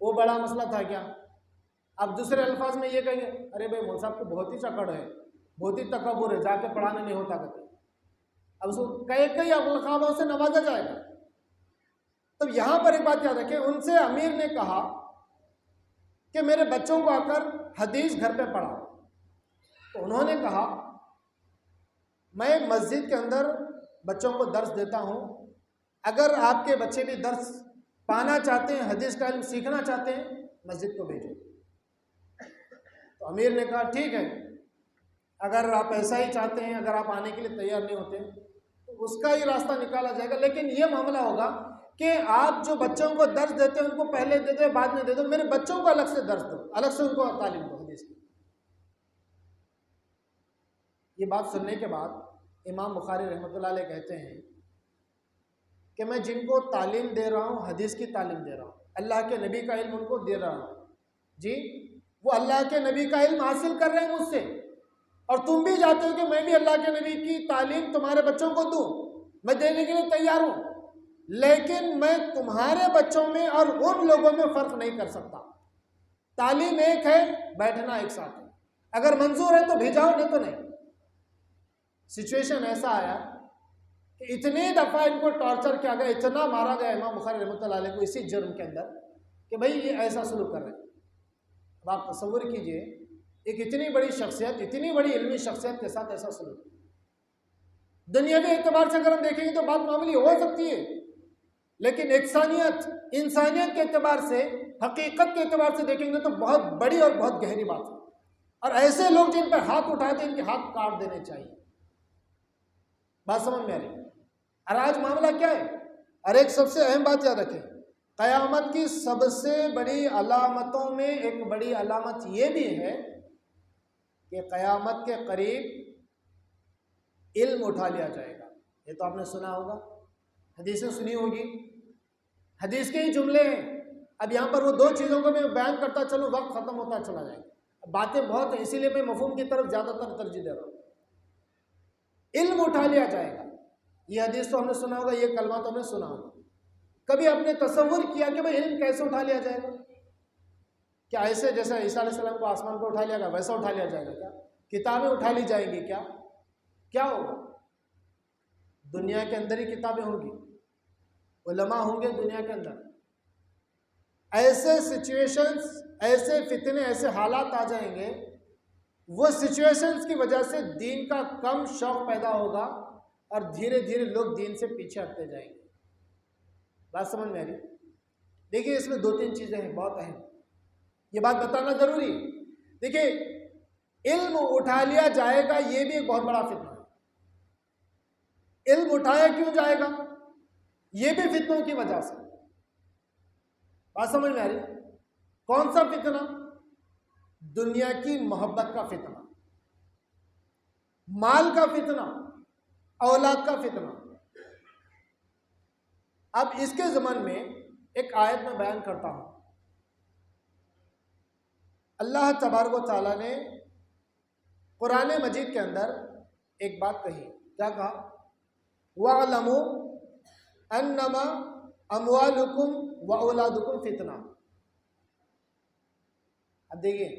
وہ بڑا مسئلہ تھا کیا؟ اب دوسرے الفاظ میں یہ کہیں گے، ارے بھائی مول صاحب کو بہت ہی چکڑ ہے، بہت ہی تکبر ہے، جا کے پڑھانے نہیں ہوتا کبھی۔ اب اس کو کئی القابوں سے نوازا جائے گا۔ تو یہاں پر ایک بات یاد رکھیں، ان سے امیر نے کہا کہ میرے بچوں کو آ کر حدیث گھر پہ پڑھا۔ تو انہوں نے کہا میں مسجد کے اندر بچوں کو درس دیتا ہوں، اگر آپ کے بچے بھی درس پانا چاہتے ہیں، حدیث کا علم سیکھنا چاہتے ہیں، مسجد کو بھیجو۔ تو امیر نے کہا ٹھیک ہے، اگر آپ ایسا ہی چاہتے ہیں، اگر آپ آنے کے لیے تیار نہیں ہوتے تو اس کا ہی راستہ نکالا جائے گا، لیکن یہ معاملہ ہوگا کہ آپ جو بچوں کو درس دیتے ہیں ان کو پہلے دے دو، بعد میں دے دو، میرے بچوں کو الگ سے درس دو، الگ سے ان کو تعلیم دو حدیث کی۔ یہ بات سننے کے بعد امام بخاری رحمۃ اللہ علیہ کہتے ہیں کہ میں جن کو تعلیم دے رہا ہوں، حدیث کی تعلیم دے رہا ہوں، اللہ کے نبی کا علم ان کو دے رہا ہوں، جی وہ اللہ کے نبی کا علم حاصل کر رہے ہیں مجھ سے، اور تم بھی چاہتے ہو کہ میں بھی اللہ کے نبی کی تعلیم تمہارے بچوں کو دوں، میں دینے کے لیے تیار ہوں، لیکن میں تمہارے بچوں میں اور ان لوگوں میں فرق نہیں کر سکتا۔ تعلیم ایک ہے، بیٹھنا ایک ساتھ ہے، اگر منظور ہے تو بھیجاؤ، نہیں تو نہیں۔ سچویشن ایسا آیا کہ اتنی دفعہ ان کو ٹارچر کیا گیا، اتنا مارا گیا امام بخاری رحمۃ اللہ علیہ کو اسی جرم کے اندر کہ بھئی یہ ایسا سلوک کر رہے ہیں۔ اب آپ تصور کیجئے ایک اتنی بڑی شخصیت، اتنی بڑی علمی شخصیت کے ساتھ ایسا سلوک؟ دنیاوی اعتبار سے اگر ہم دیکھیں گے تو بات معمولی ہو سکتی ہے، لیکن انسانیت کے اعتبار سے، حقیقت کے اعتبار سے دیکھیں گے تو بہت بڑی اور بہت گہری بات ہے۔ اور ایسے لوگ جن پر ہاتھ اٹھائے تھے، ان کے ہاتھ کاٹ دینے چاہیے۔ بات سمجھ میں آ رہی ہے؟ اور آج معاملہ کیا ہے؟ اور ایک سب سے اہم بات یاد رکھیں، قیامت کی سب سے بڑی علامتوں میں ایک بڑی علامت یہ بھی ہے کہ قیامت کے قریب علم اٹھا لیا جائے گا۔ یہ تو آپ نے سنا ہوگا، حدیثیں سنی ہوگی، حدیث کے ہی جملے ہیں۔ اب یہاں پر وہ دو چیزوں کو میں بیان کرتا چلوں، وقت ختم ہوتا چلا جائے گا، باتیں بہت ہیں، اسی لیے میں مفہوم کی طرف زیادہ تر ترجیح دے رہا ہوں۔ علم اٹھا لیا جائے گا، یہ حدیث تو ہم نے سنا ہوگا، یہ کلمہ تو ہم نے سنا ہوگا۔ کبھی آپ نے تصور کیا کہ بھئی علم کیسے اٹھا لیا جائے گا؟ کیا ایسے جیسے عیسیٰ علیہ السلام کو آسمان پر اٹھا لیا گیا ویسا اٹھا لیا جائے گا کیا؟ کتابیں اٹھا لی جائیں گی کیا؟ کیا ہوگا؟ دنیا کے اندر ہی کتابیں ہوں گی، علماء ہوں گے دنیا کے اندر۔ ایسے سچویشنز، ایسے فتنے، ایسے حالات آ جائیں گے، وہ سچویشنز کی وجہ سے دین کا کم شوق پیدا ہوگا اور دھیرے دھیرے لوگ دین سے پیچھے ہٹتے جائیں گے۔ بات سمجھ میں آ رہی؟ دیکھیے اس میں دو تین چیزیں ہیں بہت اہم، یہ بات بتانا ضروری ہے۔ دیکھیے علم اٹھا لیا جائے گا، یہ بھی ایک بہت بڑا فتنہ ہے۔ علم اٹھایا کیوں جائے گا؟ یہ بھی فتنوں کی وجہ سے۔ بات سمجھ میں آ رہی؟ کون سا فتنہ؟ دنیا کی محبت کا فتنہ، مال کا فتنہ، اولاد کا فتنہ۔ اب اس کے ضمن میں ایک آیت میں بیان کرتا ہوں۔ اللہ تبارک و تعالیٰ نے قرآن مجید کے اندر ایک بات کہی، کیا کہا؟ وَاعْلَمُوا أَنَّمَا أَمْوَالُكُمْ وَأَوْلَادُكُمْ فِتْنَةٌ۔ اب دیکھیے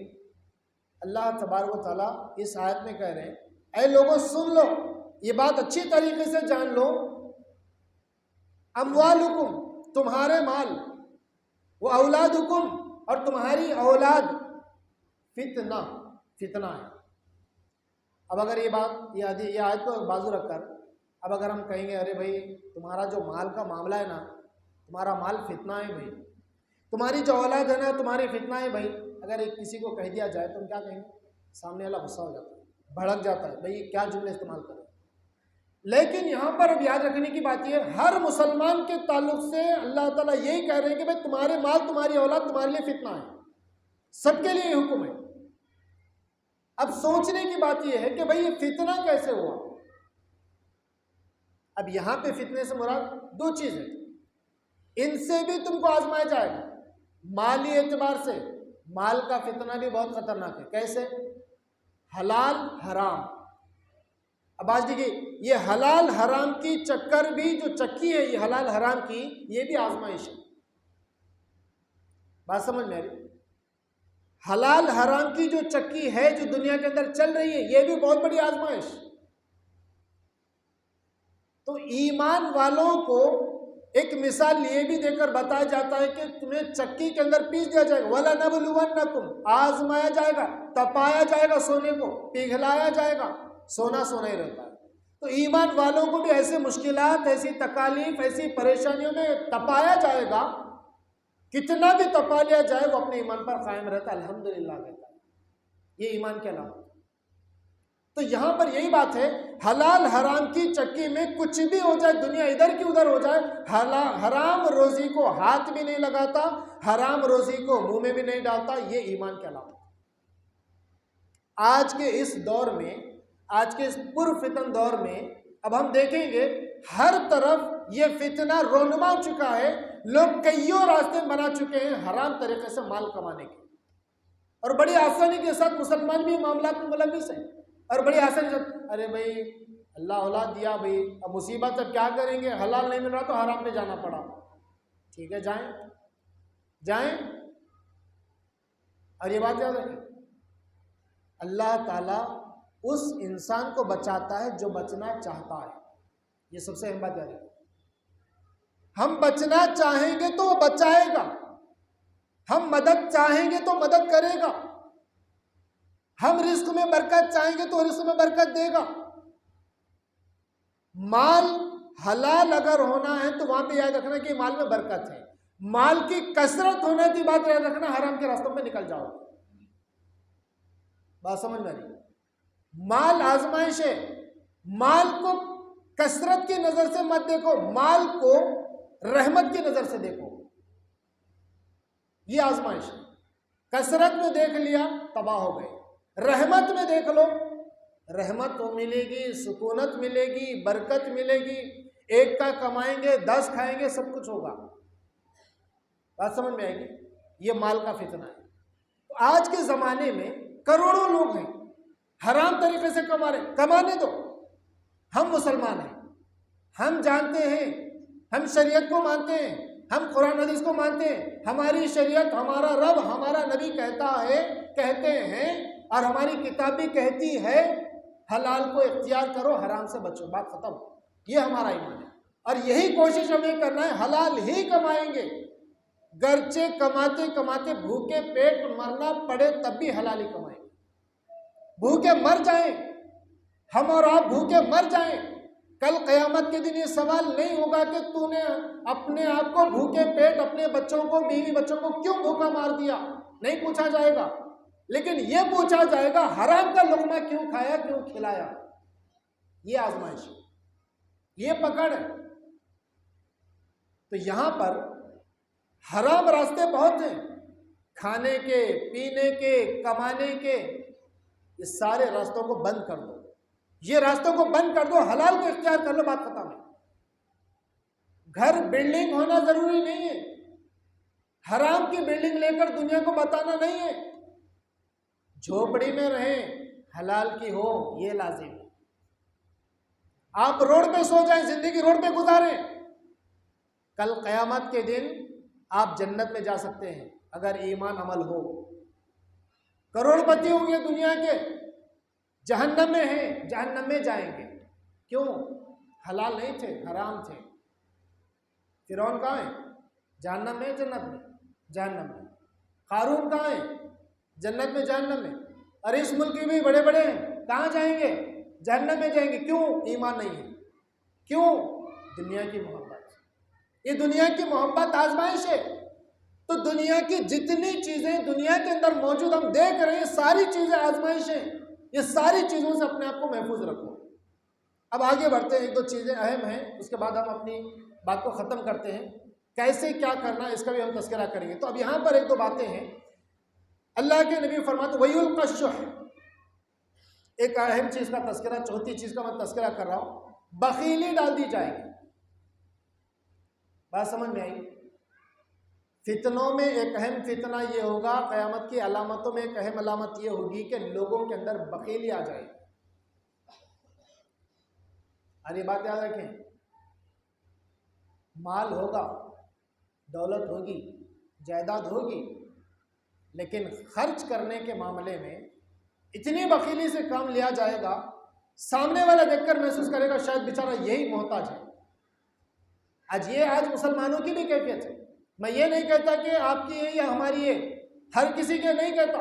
اللہ تبارک و تعالیٰ اس آیت میں کہہ رہے ہیں، اے لوگوں سن لو، یہ بات اچھی طریقے سے جان لو، اموالکم تمہارے مال، وہ اولادکم اور تمہاری اولاد، فتنہ ہے۔ اب اگر یہ بات، یہ آیت کو بازو رکھ کر اب اگر ہم کہیں گے ارے بھائی تمہارا جو مال کا معاملہ ہے نا، تمہارا مال فتنہ ہے بھائی، تمہاری جو اولاد ہے نا تمہاری فتنہ ہے بھائی، اگر ایک کسی کو کہہ دیا جائے تو ہم کیا کہیں گے؟ سامنے والا غصہ ہو جاتا ہے، بھڑک جاتا ہے، بھائی کیا جملے استعمال کریں۔ لیکن یہاں پر اب یاد رکھنے کی بات یہ ہے، ہر مسلمان کے تعلق سے اللہ تعالیٰ یہی کہہ رہے ہیں کہ بھائی تمہارے مال، تمہاری اولاد تمہارے لیے فتنہ ہے، سب کے لیے یہ حکم ہے۔ اب سوچنے کی بات یہ ہے کہ بھائی یہ فتنہ کیسے ہوا؟ اب یہاں پہ فتنے سے مراد دو چیزیں، ان سے بھی تم کو آزمایا جائے گا۔ مالی اعتبار سے مال کا فتنہ بھی بہت خطرناک ہے۔ کیسے؟ حلال حرام۔ اب آج دیکھیے یہ حلال حرام کی چکر بھی، جو چکی ہے یہ حلال حرام کی، یہ بھی آزمائش ہے۔ بات سمجھ میں آ رہی؟ حلال حرام کی جو چکی ہے جو دنیا کے اندر چل رہی ہے، یہ بھی بہت بڑی آزمائش۔ تو ایمان والوں کو ایک مثال یہ بھی دے کر بتایا جاتا ہے کہ تمہیں چکی کے اندر پیس دیا جائے گا، وَلَنَبْلُوَنَّكُمْ، آزمایا جائے گا، تپایا جائے گا، سونے کو پگھلایا جائے گا، سونا سونا ہی رہتا ہے۔ تو ایمان والوں کو بھی ایسے مشکلات، ایسی تکالیف، ایسی پریشانیوں میں تپایا جائے گا، کتنا بھی تپا لیا جائے وہ اپنے ایمان پر قائم رہتا ہے، الحمدللہ کہتا ہے۔ یہ ایمان کے علامت۔ تو یہاں پر یہی بات ہے، حلال حرام کی چکی میں کچھ بھی ہو جائے، دنیا ادھر کی ادھر ہو جائے، حرام روزی کو ہاتھ بھی نہیں لگاتا، حرام روزی کو منہ میں بھی نہیں ڈالتا، یہ ایمان کے علامت۔ آج کے اس دور میں، آج کے اس پرفتن دور میں اب ہم دیکھیں گے ہر طرف یہ فتنہ رونما چکا ہے، لوگ کئیوں راستے بنا چکے ہیں حرام طریقے سے مال کمانے کے، اور بڑی آسانی کے ساتھ مسلمان بھی معاملات میں ملوث ہیں، اور بڑی آسانی سے ارے بھائی اللہ اولاد دیا بھائی، اب مصیبت اب کیا کریں گے، حلال نہیں مل رہا تو حرام پہ جانا پڑا، ٹھیک ہے جائیں۔ اور یہ بات یاد رکھیں، اللہ تعالیٰ اس انسان کو بچاتا ہے جو بچنا چاہتا ہے، یہ سب سے اہم بات یاد رکھیں۔ ہم بچنا چاہیں گے تو وہ بچائے گا، ہم مدد چاہیں گے تو مدد کرے گا، ہم رزق میں برکت چاہیں گے تو رزق میں برکت دے گا. مال حلال اگر ہونا ہے تو وہاں پہ یاد رکھنا کہ مال میں برکت ہے. مال کی کثرت ہونے کی بات یاد رکھنا، حرام کے راستوں پہ نکل جاؤ. بات سمجھ میں آئی؟ مال آزمائش ہے. مال کو کثرت کی نظر سے مت دیکھو، مال کو رحمت کی نظر سے دیکھو. یہ آزمائش ہے. کثرت میں دیکھ لیا تباہ ہو گئے. رحمت میں دیکھ لو، رحمت تو ملے گی، سکونت ملے گی، برکت ملے گی. ایک کا کمائیں گے 10 کھائیں گے، سب کچھ ہوگا. بات سمجھ میں آئے گی؟ یہ مال کا فتنہ ہے. تو آج کے زمانے میں کروڑوں لوگ ہیں حرام طریقے سے کما رہے. کمانے دو. ہم مسلمان ہیں، ہم جانتے ہیں، ہم شریعت کو مانتے ہیں، ہم قرآن حدیث کو مانتے ہیں. ہماری شریعت، ہمارا رب، ہمارا نبی کہتے ہیں اور ہماری کتاب بھی کہتی ہے حلال کو اختیار کرو، حرام سے بچو. بات ختم. یہ ہمارا ایمان ہے اور یہی کوشش ہمیں کرنا ہے. حلال ہی کمائیں گے، گرچہ کماتے کماتے بھوکے پیٹ مرنا پڑے تب بھی حلال ہی کمائیں. بھوکے مر جائیں، ہم اور آپ بھوکے مر جائیں، کل قیامت کے دن یہ سوال نہیں ہوگا کہ تو نے اپنے آپ کو بھوکے پیٹ، اپنے بچوں کو، بیوی بچوں کو کیوں بھوکا مار دیا. نہیں پوچھا جائے گا، لیکن یہ پوچھا جائے گا حرام کا لقمہ کیوں کھایا، کیوں کھلایا. یہ آزمائش ہے، یہ پکڑ ہے. تو یہاں پر حرام راستے بہت ہیں، کھانے کے، پینے کے، کمانے کے. یہ سارے راستوں کو بند کر دو. یہ راستوں کو بند کر دو، حلال کو اختیار کر لو. بات ختم ہے. گھر بلڈنگ ہونا ضروری نہیں ہے. حرام کی بلڈنگ لے کر دنیا کو بتانا نہیں ہے. جھوپڑی میں رہیں، حلال کی ہو، یہ لازم ہے. آپ روڈ پہ سو جائیں، زندگی روڈ پہ گزاریں، کل قیامت کے دن آپ جنت میں جا سکتے ہیں اگر ایمان عمل ہو. کروڑ پتی ہوں گے دنیا کے، جہنم میں ہیں، جہنم میں جائیں گے. کیوں؟ حلال نہیں تھے، حرام تھے. فرعون کہاں ہے؟ جہنم میں، جنت میں؟ جہنم میں. قارون کہاں ہے؟ جنت میں، جہنم میں. اور اس ملک کے بھی بڑے بڑے ہیں، کہاں جائیں گے؟ جہنم میں جائیں گے. کیوں؟ ایمان نہیں ہے. کیوں؟ دنیا کی محبت. یہ دنیا کی محبت آزمائش ہے. تو دنیا کی جتنی چیزیں دنیا کے اندر موجود ہم دیکھ رہے ہیں، ساری چیزیں آزمائش ہیں. یہ ساری چیزوں سے اپنے آپ کو محفوظ رکھو. اب آگے بڑھتے ہیں. ایک دو چیزیں اہم ہیں، اس کے بعد ہم اپنی بات کو ختم کرتے ہیں. کیسے کیا کرنا ہے اس کا بھی ہم تذکرہ کریں گے. تو اب یہاں پر ایک دو باتیں ہیں. اللہ کے نبی فرماتے وَيُلْقَى الشُّحَّ، ایک اہم چیز کا تذکرہ، چوتھی چیز کا میں تذکرہ کر رہا ہوں، بخیلی ڈال دی جائے گی. بات سمجھ میں آئی؟ فتنوں میں ایک اہم فتنہ یہ ہوگا، قیامت کی علامتوں میں ایک اہم علامت یہ ہوگی کہ لوگوں کے اندر بخیلی آ جائے. اور یہ بات یاد رکھیں، مال ہوگا، دولت ہوگی، جائیداد ہوگی، لیکن خرچ کرنے کے معاملے میں اتنی بخیلی سے کام لیا جائے گا، سامنے والا دیکھ کر محسوس کرے گا شاید بیچارہ یہی محتاج ہے. آج مسلمانوں کی بھی کیفیت ہے. میں یہ نہیں کہتا کہ آپ کی ہے یا ہماری ہے، ہر کسی کے نہیں کہتا.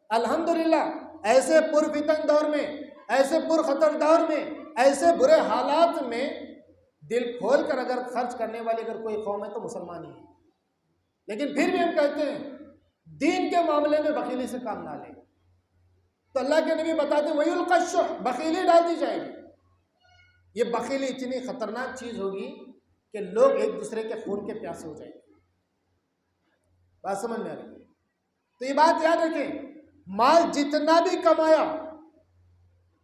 الحمدللہ ایسے پرفتن دور میں، ایسے پرخطر دور میں، ایسے برے حالات میں دل کھول کر اگر خرچ کرنے والی اگر کوئی قوم ہے تو مسلمان ہی ہے. لیکن پھر بھی ہم کہتے ہیں دین کے معاملے میں بخیلی سے کام نہ لیں. تو اللہ کے نبی بتاتے ہیں وَيُلْقَى الشُّحَّ، بخیلی ڈال دی جائے گی. یہ بخیلی اتنی خطرناک چیز ہوگی کہ لوگ ایک دوسرے کے خون کے پیاسے ہو جائیں گے. بات سمجھ میں آ رہی ہے؟ تو یہ بات یاد رکھیں، مال جتنا بھی کمایا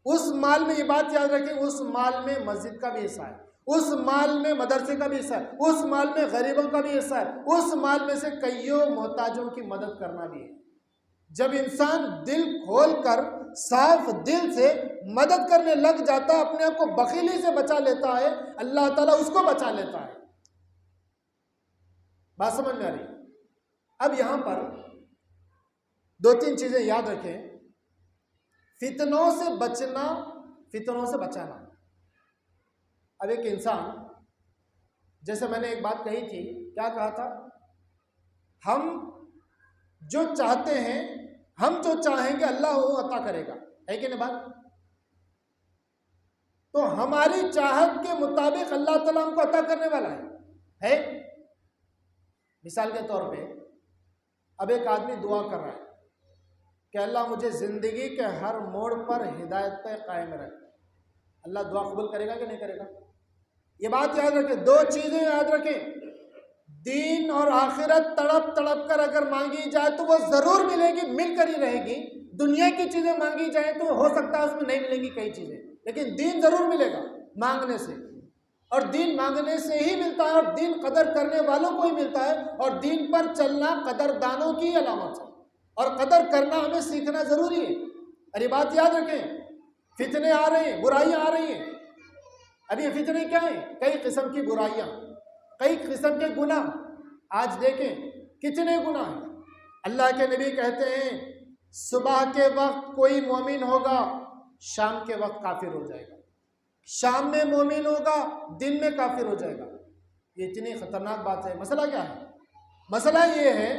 اس مال میں، یہ بات یاد رکھیں، اس مال میں مسجد کا بھی حصہ ہے، اس مال میں مدرسے کا بھی حصہ ہے، اس مال میں غریبوں کا بھی حصہ ہے، اس مال میں سے کئیوں محتاجوں کی مدد کرنا بھی ہے. جب انسان دل کھول کر صاف دل سے مدد کرنے لگ جاتا ہے، اپنے آپ کو بخیلی سے بچا لیتا ہے، اللہ تعالیٰ اس کو بچا لیتا ہے. بات سمجھ میں آ رہی ہے؟ اب یہاں پر دو تین چیزیں یاد رکھیں. فتنوں سے بچنا، فتنوں سے بچانا. اب ایک انسان، جیسے میں نے ایک بات کہی تھی، کیا کہا تھا؟ ہم جو چاہتے ہیں ہم جو چاہیں گے اللہ وہ عطا کرے گا، ہے کہ نہیں بات؟ تو ہماری چاہت کے مطابق اللہ تعالیٰ ہم کو عطا کرنے والا ہے۔ مثال کے طور پہ اب ایک آدمی دعا کر رہا ہے کہ اللہ مجھے زندگی کے ہر موڑ پر ہدایت پہ قائم رکھ، اللہ دعا قبول کرے گا کہ نہیں کرے گا؟ یہ بات یاد رکھیں، دو چیزیں یاد رکھیں، دین اور آخرت تڑپ تڑپ کر اگر مانگی جائے تو وہ ضرور ملے گی، مل کر ہی رہے گی۔ دنیا کی چیزیں مانگی جائیں تو ہو سکتا ہے اس میں نہیں ملیں گی کئی چیزیں، لیکن دین ضرور ملے گا مانگنے سے، اور دین مانگنے سے ہی ملتا ہے، اور دین قدر کرنے والوں کو ہی ملتا ہے، اور دین پر چلنا قدردانوں کی علامت ہے، اور قدر کرنا ہمیں سیکھنا ضروری ہے۔ اور یہ بات یاد رکھیں، فتنے آ رہے ہیں، برائیاں آ رہی ہیں۔ اب یہ فتنے کیا ہیں؟ کئی قسم کی برائیاں، کئی قسم کے گناہ۔ آج دیکھیں کتنے گناہ ہیں۔ اللہ کے نبی کہتے ہیں صبح کے وقت کوئی مومن ہوگا، شام کے وقت کافر ہو جائے گا، شام میں مومن ہوگا، دن میں کافر ہو جائے گا۔ یہ اتنی خطرناک بات ہے۔ مسئلہ کیا ہے؟ مسئلہ یہ ہے،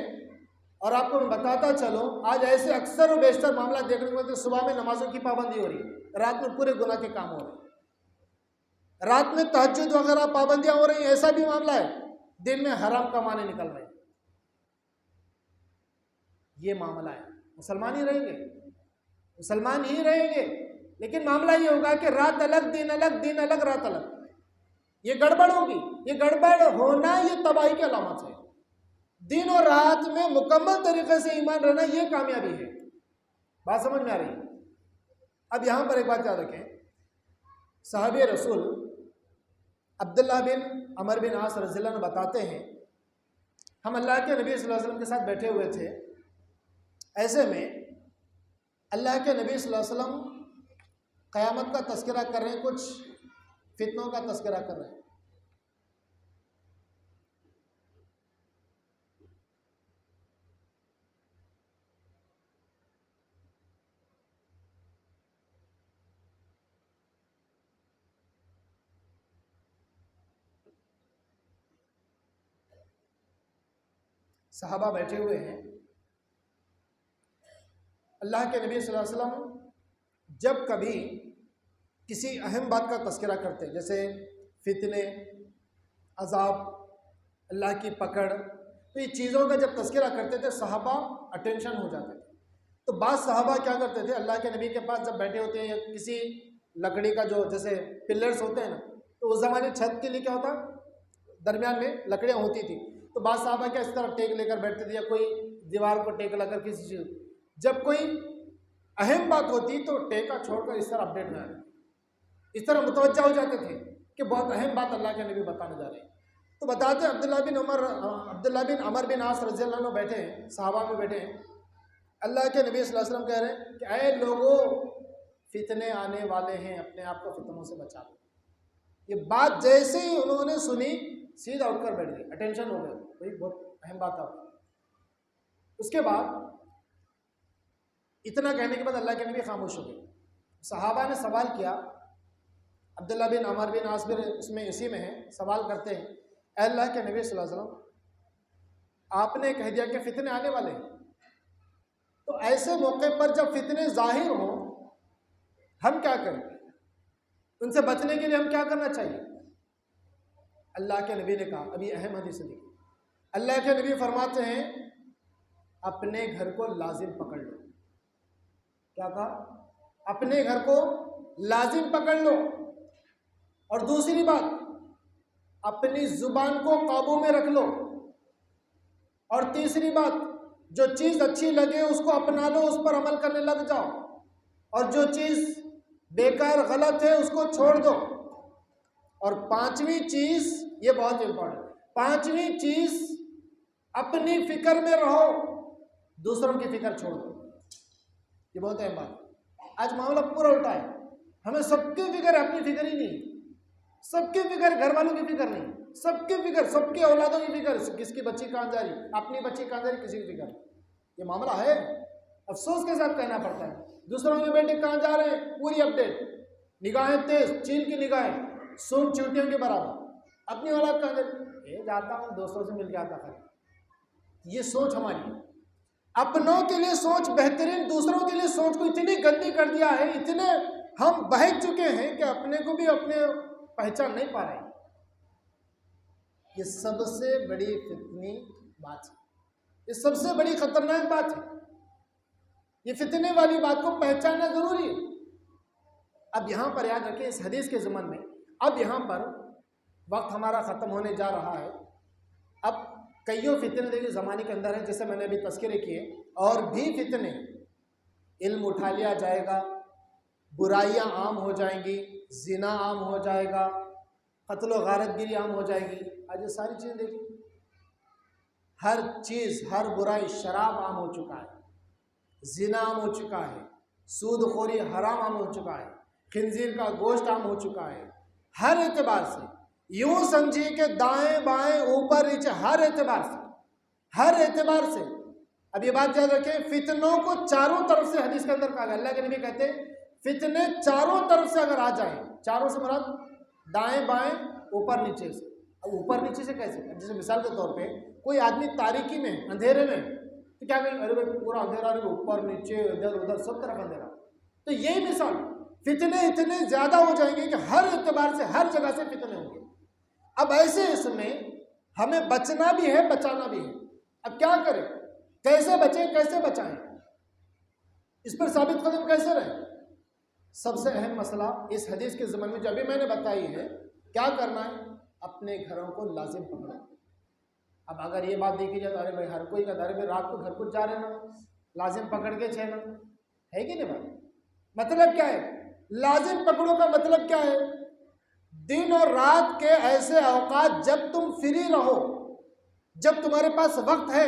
اور آپ کو میں بتاتا چلوں، آج ایسے اکثر و بیشتر معاملہ دیکھنے کو ملتے ہیں، صبح میں نمازوں کی پابندی ہو رہی ہے، رات میں پورے گناہ کے کام ہو رہے ہیں، رات میں تہجد وغیرہ پابندیاں ہو رہی ہیں، ایسا بھی معاملہ ہے، دن میں حرام کمانے نکل رہے ہیں۔ یہ معاملہ ہے۔ مسلمان ہی رہیں گے، مسلمان ہی رہیں گے، لیکن معاملہ یہ ہوگا کہ رات الگ دن الگ، دن الگ رات الگ، یہ گڑبڑ ہوگی۔ یہ گڑبڑ ہونا یہ تباہی کی علامت ہے۔ دن اور رات میں مکمل طریقے سے ایمان رہنا یہ کامیابی ہے۔ بات سمجھ میں آ رہی ہے؟ اب یہاں پر ایک بات یاد رکھیں، صحابی رسول عبداللہ بن عمر بن عاص رضی اللہ عنہ بتاتے ہیں، ہم اللہ کے نبی صلی اللہ علیہ وسلم کے ساتھ بیٹھے ہوئے تھے، ایسے میں اللہ کے نبی صلی اللہ علیہ وسلم قیامت کا تذکرہ کر رہے ہیں، کچھ فتنوں کا تذکرہ کر رہے ہیں۔ صحابہ بیٹھے ہوئے ہیں، اللہ کے نبی صلی اللہ علیہ وسلم جب کبھی کسی اہم بات کا تذکرہ کرتے، جیسے فتنے، عذاب، اللہ کی پکڑ، تو یہ چیزوں کا جب تذکرہ کرتے تھے صحابہ اٹینشن ہو جاتے تھے۔ تو بعض صحابہ کیا کرتے تھے، اللہ کے نبی کے پاس جب بیٹھے ہوتے ہیں، یا کسی لکڑی کا جو جیسے پلرز ہوتے ہیں نا، تو اس زمانے چھت کے لیے کیا ہوتا، درمیان میں لکڑیاں ہوتی تھی، تو بعض صحابہ کیا اس طرح ٹیک لے کر بیٹھتے تھے، یا کوئی دیوار کو ٹیک لے کر کسی چیز، جب کوئی اہم بات ہوتی تو ٹیکا چھوڑ کر اس طرح اپڈیٹ میں آ رہے، اس طرح متوجہ ہو جاتے تھے کہ بہت اہم بات اللہ کے نبی بتانے جا رہے ہیں۔ تو بتاتے ہیں عبداللہ بن عمر بن عاص رضی اللہ عنہ بیٹھے ہیں، صحابہ میں بیٹھے ہیں، اللہ کے نبی صلی اللہ علیہ وسلم کہہ رہے ہیں کہ اے لوگوں، فتنے آنے والے ہیں، اپنے آپ کو فتنوں سے بچا لو۔ یہ بات جیسے ہی انہوں نے سنی، سیدھا اٹھ کر بیٹھ گئے، اٹینشن ہو گئے، بھائی بہت اہم بات آپ۔ اس کے بعد اتنا کہنے کے بعد اللہ کے نبی خاموش ہو گئے۔ صحابہ نے سوال کیا، عبداللہ بن عمر بن عاص بن اس میں اسی میں ہے، سوال کرتے ہیں، اے اللہ کے نبی صلی اللہ علیہ وسلم، آپ نے کہہ دیا کہ فتنے آنے والے ہیں، تو ایسے موقع پر جب فتنے ظاہر ہوں ہم کیا کریں؟ ان سے بچنے کے لیے ہم کیا کرنا چاہیے؟ اللہ کے نبی نے کہا، ابھی اہم حدیث دیکھیں، اللہ کے نبی فرماتے ہیں اپنے گھر کو لازم پکڑ لو۔ کیا کہا؟ اپنے گھر کو لازم پکڑ لو، اور دوسری بات اپنی زبان کو قابو میں رکھ لو، اور تیسری بات جو چیز اچھی لگے اس کو اپنا لو، اس پر عمل کرنے لگ جاؤ، اور جو چیز بیکار غلط ہے اس کو چھوڑ دو، اور پانچویں چیز، یہ بہت امپورٹنٹ، پانچویں چیز اپنی فکر میں رہو، دوسروں کی فکر چھوڑ دو۔ یہ بہت اہم بات ہے۔ آج معاملہ پورا الٹا ہے، ہمیں سب کی فکر ہے، اپنی فکر ہی نہیں، سب کی فکر، گھر والوں کی فکر نہیں، سب کی فکر، سب کی اولادوں کی فکر، کس کی بچی کہاں جا رہی، اپنی بچی کہاں جا رہی، کسی کی فکر۔ یہ معاملہ ہے، افسوس کے ساتھ کہنا پڑتا ہے۔ دوسروں کے بیٹے کہاں جا رہے ہیں، پوری اپڈیٹ، نگاہیں تیز، چیل کی نگاہیں، سون چیونٹیوں کے برابر۔ اپنی اولاد کہاں جا رہی، جاتا ہوں دوستوں سے مل کے آتا تھا۔ یہ سوچ ہماری ہے۔ اپنوں کے لیے سوچ بہترین، دوسروں کے لیے سوچ کو اتنی گندی کر دیا ہے، اتنے ہم بہک چکے ہیں کہ اپنے کو بھی اپنے پہچان نہیں پا رہے ہیں۔ یہ سب سے بڑی فتنی بات ہے، یہ سب سے بڑی خطرناک بات ہے۔ یہ فتنے والی بات کو پہچاننا ضروری ہے۔ اب یہاں پر یاد رکھیں اس حدیث کے ضمن میں، اب یہاں پر وقت ہمارا ختم ہونے جا رہا ہے۔ اب کئیوں فتنے دیکھیں زمانے کے اندر ہیں، جیسے میں نے ابھی تذکرے کیے، اور بھی فتنے، علم اٹھا لیا جائے گا، برائیاں عام ہو جائیں گی، زنا عام ہو جائے گا، قتل و غارت گیری عام ہو جائے گی۔ آج یہ ساری چیزیں دیکھیں، ہر چیز، ہر برائی، شراب عام ہو چکا ہے، زنا عام ہو چکا ہے، سود خوری حرام عام ہو چکا ہے، خنزیر کا گوشت عام ہو چکا ہے۔ ہر اعتبار سے یوں سمجھیے کہ دائیں بائیں اوپر نیچے، ہر اعتبار سے، ہر اعتبار سے۔ اب یہ بات یاد رکھیں، فتنوں کو چاروں طرف سے حدیث کے اندر کہا گیا، اللہ کے نبی کہتے ہیں فتنے چاروں طرف سے اگر آ جائیں، چاروں سے مراد دائیں بائیں اوپر نیچے سے۔ اب اوپر نیچے سے کیسے؟ جیسے مثال کے طور پہ کوئی آدمی تاریکی میں، اندھیرے میں، تو کیا کہیں، ارے بھائی پورا اندھیرا، اوپر نیچے ادھر ادھر سب طرف اندھیرا۔ تو یہی مثال، فتنے اتنے زیادہ ہو جائیں گے کہ ہر اعتبار سے، ہر جگہ سے فتنے ہوں گے۔ اب ایسے اس میں ہمیں بچنا بھی ہے، بچانا بھی ہے۔ اب کیا کریں، کیسے بچیں، کیسے بچائیں، اس پر ثابت قدم کیسے رہیں؟ سب سے اہم مسئلہ اس حدیث کے ضمن میں جو ابھی میں نے بتائی ہے، کیا کرنا ہے، اپنے گھروں کو لازم پکڑو۔ اب اگر یہ بات دیکھی جائے تو ارے بھائی ہر کوئی کا دھر میں رات کو گھر کو جا رہے نا، لازم پکڑ کے چھینا ہے کہ نہیں بات؟ مطلب کیا ہے لازم پکڑو کا مطلب کیا ہے؟ دن اور رات کے ایسے اوقات جب تم فری رہو، جب تمہارے پاس وقت ہے،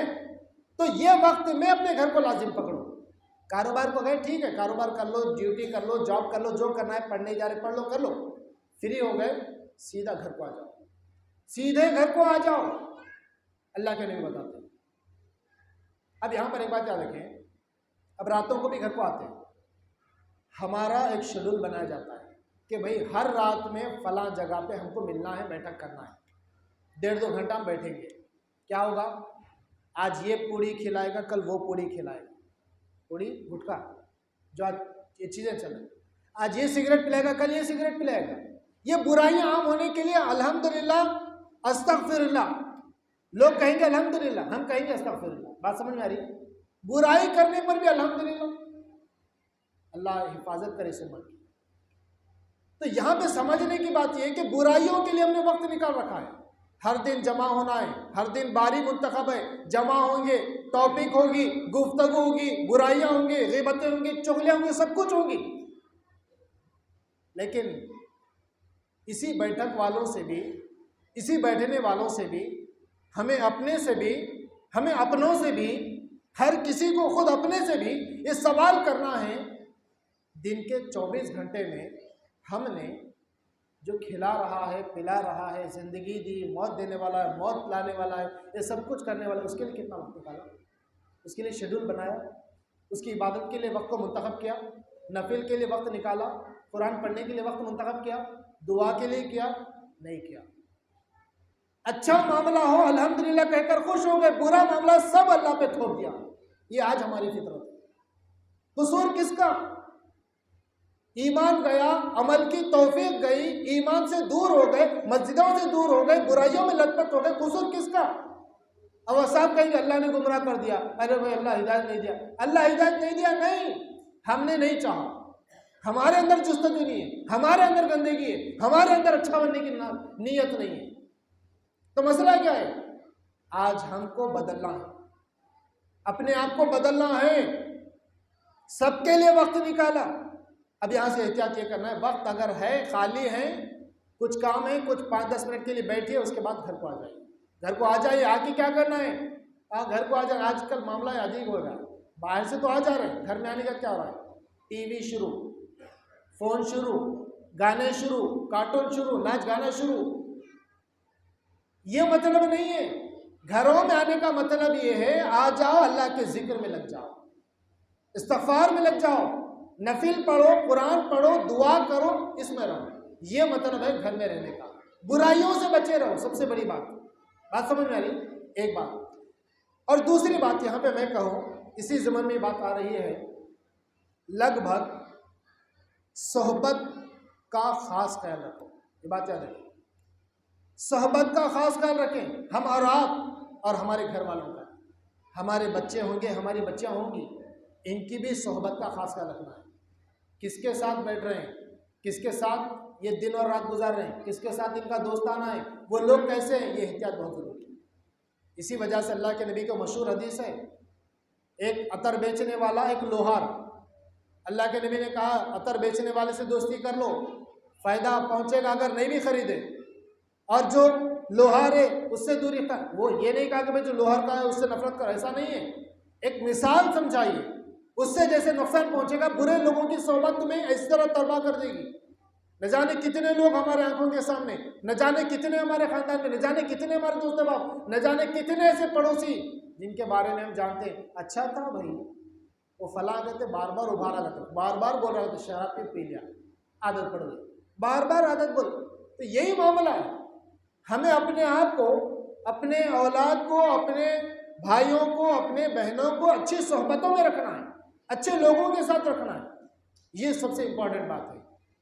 تو یہ وقت میں اپنے گھر کو لازم پکڑو۔ کاروبار کو گئے ٹھیک ہے، کاروبار کر لو، ڈیوٹی کر لو، جاب کر لو، جو کرنا ہے، پڑھنے جا رہے پڑھ لو، کر لو، فری ہو گئے سیدھا گھر کو آ جاؤ، سیدھے گھر کو آ جاؤ، اللہ کے نہیں بتاتے۔ اب یہاں پر ایک بات یاد رکھیں، اب راتوں کو بھی گھر کو آتے ہیں، ہمارا ایک شیڈول بنایا جاتا ہے کہ بھئی ہر رات میں فلاں جگہ پہ ہم کو ملنا ہے، بیٹھک کرنا ہے، 1.5-2 گھنٹہ ہم بیٹھیں گے۔ کیا ہوگا، آج یہ پوڑی کھلائے گا، کل وہ پوڑی کھلائے گا، پوڑی گٹکا جو آج یہ چیزیں چلیں، آج یہ سگریٹ پلائے گا، کل یہ سگریٹ پلائے گا۔ یہ برائیاں عام ہونے کے لیے الحمدللہ، استغفراللہ، لوگ کہیں گے الحمدللہ، ہم کہیں گے استغفراللہ، بات سمجھ میں آ رہی ہے؟ برائی کرنے پر بھی الحمدللہ، اللہ حفاظت کرے اس امت کی۔ تو یہاں پہ سمجھنے کی بات یہ ہے کہ برائیوں کے لیے ہم نے وقت نکال رکھا ہے، ہر دن جمع ہونا ہے، ہر دن باری منتخب ہے، جمع ہوں گے، ٹاپک ہوگی، گفتگو ہوگی، برائیاں ہوں گی، غیبتیں ہوں گی، چغلیاں ہوں گی، سب کچھ ہوگی۔ لیکن اسی بیٹھک والوں سے بھی، اسی بیٹھنے والوں سے بھی، ہمیں اپنے سے بھی، ہمیں اپنوں سے بھی، ہر کسی کو خود اپنے سے بھی یہ سوال کرنا ہے، دن کے 24 گھنٹے میں ہم نے جو کھلا رہا ہے، پلا رہا ہے، زندگی دی، موت دینے والا ہے، موت لانے والا ہے، یہ سب کچھ کرنے والا ہے، اس کے لیے کتنا وقت نکالا، اس کے لیے شیڈول بنایا، اس کی عبادت کے لیے وقت کو منتخب کیا، نفل کے لیے وقت نکالا، قرآن پڑھنے کے لیے وقت منتخب کیا، دعا کے لیے کیا، نہیں کیا۔ اچھا معاملہ ہو الحمدللہ کہہ کر خوش ہو گئے، برا معاملہ سب اللہ پہ تھوپ دیا۔ یہ آج ہماری فطرت ہے۔ قصور کس کا؟ ایمان گیا، عمل کی توفیق گئی، ایمان سے دور ہو گئے، مسجدوں سے دور ہو گئے، برائیوں میں لت پت ہو گئے، قصور کس کا؟ اب صاحب کہیں گے اللہ نے گمراہ کر دیا، ارے بھائی اللہ ہدایت نہیں دیا، اللہ ہدایت نہیں دیا نہیں، ہم نے نہیں چاہا، ہمارے اندر جستجو نہیں ہے، ہمارے اندر گندگی ہے، ہمارے اندر اچھا بننے کی نیت نہیں ہے۔ تو مسئلہ کیا ہے؟ آج ہم کو بدلنا ہے، اپنے آپ کو بدلنا ہے، سب کے لیے وقت نکالا۔ اب یہاں سے احتیاط یہ کرنا ہے، وقت اگر ہے، خالی ہے، کچھ کام ہے، کچھ 5-10 منٹ کے لیے بیٹھیے، اس کے بعد گھر کو آ جائیے، گھر کو آ جائیے، آ کے کیا کرنا ہے، گھر کو آ جائے۔ آج کل معاملہ عجیب ہو رہا ہے، باہر سے تو آ جا رہے ہیں، گھر میں آنے کا کیا ہو رہا ہے، ٹی وی شروع، فون شروع، گانے شروع، کارٹون شروع، ناچ گانا شروع۔ یہ مطلب نہیں ہے، گھروں میں آنے کا مطلب یہ ہے آ جاؤ، اللہ کے ذکر میں لگ جاؤ، استغفار میں لگ جاؤ، نفل پڑھو، قرآن پڑھو، دعا کرو، اس میں رہو۔ یہ مطلب ہے گھر میں رہنے کا۔ برائیوں سے بچے رہو، سب سے بڑی بات سمجھ میں آ رہی؟ ایک بات اور دوسری بات یہاں پہ میں کہوں اسی ضمن میں بات آ رہی ہے، لگ بھگ صحبت کا خاص خیال رکھو. یہ بات یاد رکھیں، صحبت کا خاص خیال رکھیں، ہم اور آپ اور ہمارے گھر والوں کا. ہمارے بچے ہوں گے، ہماری بچیاں ہوں گی، ان کی بھی صحبت کا خاص خیال رکھنا ہے. کس کے ساتھ بیٹھ رہے ہیں، کس کے ساتھ یہ دن اور رات گزار رہے ہیں، کس کے ساتھ ان کا دوستانہ ہے، وہ لوگ کیسے ہیں، یہ احتیاط بہت ضروری ہے. اسی وجہ سے اللہ کے نبی کا مشہور حدیث ہے، ایک عطر بیچنے والا، ایک لوہار. اللہ کے نبی نے کہا عطر بیچنے والے سے دوستی کر لو، فائدہ پہنچے گا اگر نہیں بھی خریدے، اور جو لوہار ہے اس سے دوری کر. وہ یہ نہیں کہا کہ بھائی جو لوہار کا ہے اس سے نفرت کر، ایسا نہیں ہے. ایک مثال سمجھائیے، اس سے جیسے نقصان پہنچے گا، برے لوگوں کی صحبت تمہیں اس طرح تباہ کر دے گی. نہ جانے کتنے لوگ ہمارے آنکھوں کے سامنے، نہ جانے کتنے ہمارے خاندان میں، نہ جانے کتنے ہمارے دوست احباب، نہ جانے کتنے ایسے پڑوسی جن کے بارے میں ہم جانتے ہیں اچھا تھا بھائی وہ فلاں کہتے، بار بار ابھارا کرتے، بار بار بول رہا تھا شراب پی لیا، عادت پڑ گئی، بار بار عادت بول. تو یہی معاملہ ہے. ہمیں اپنے آپ کو، اپنے اولاد کو، اپنے بھائیوں کو، اپنے بہنوں کو اچھی صحبتوں میں رکھنا ہے، اچھے لوگوں کے ساتھ رکھنا ہے. یہ سب سے امپورٹنٹ بات ہے.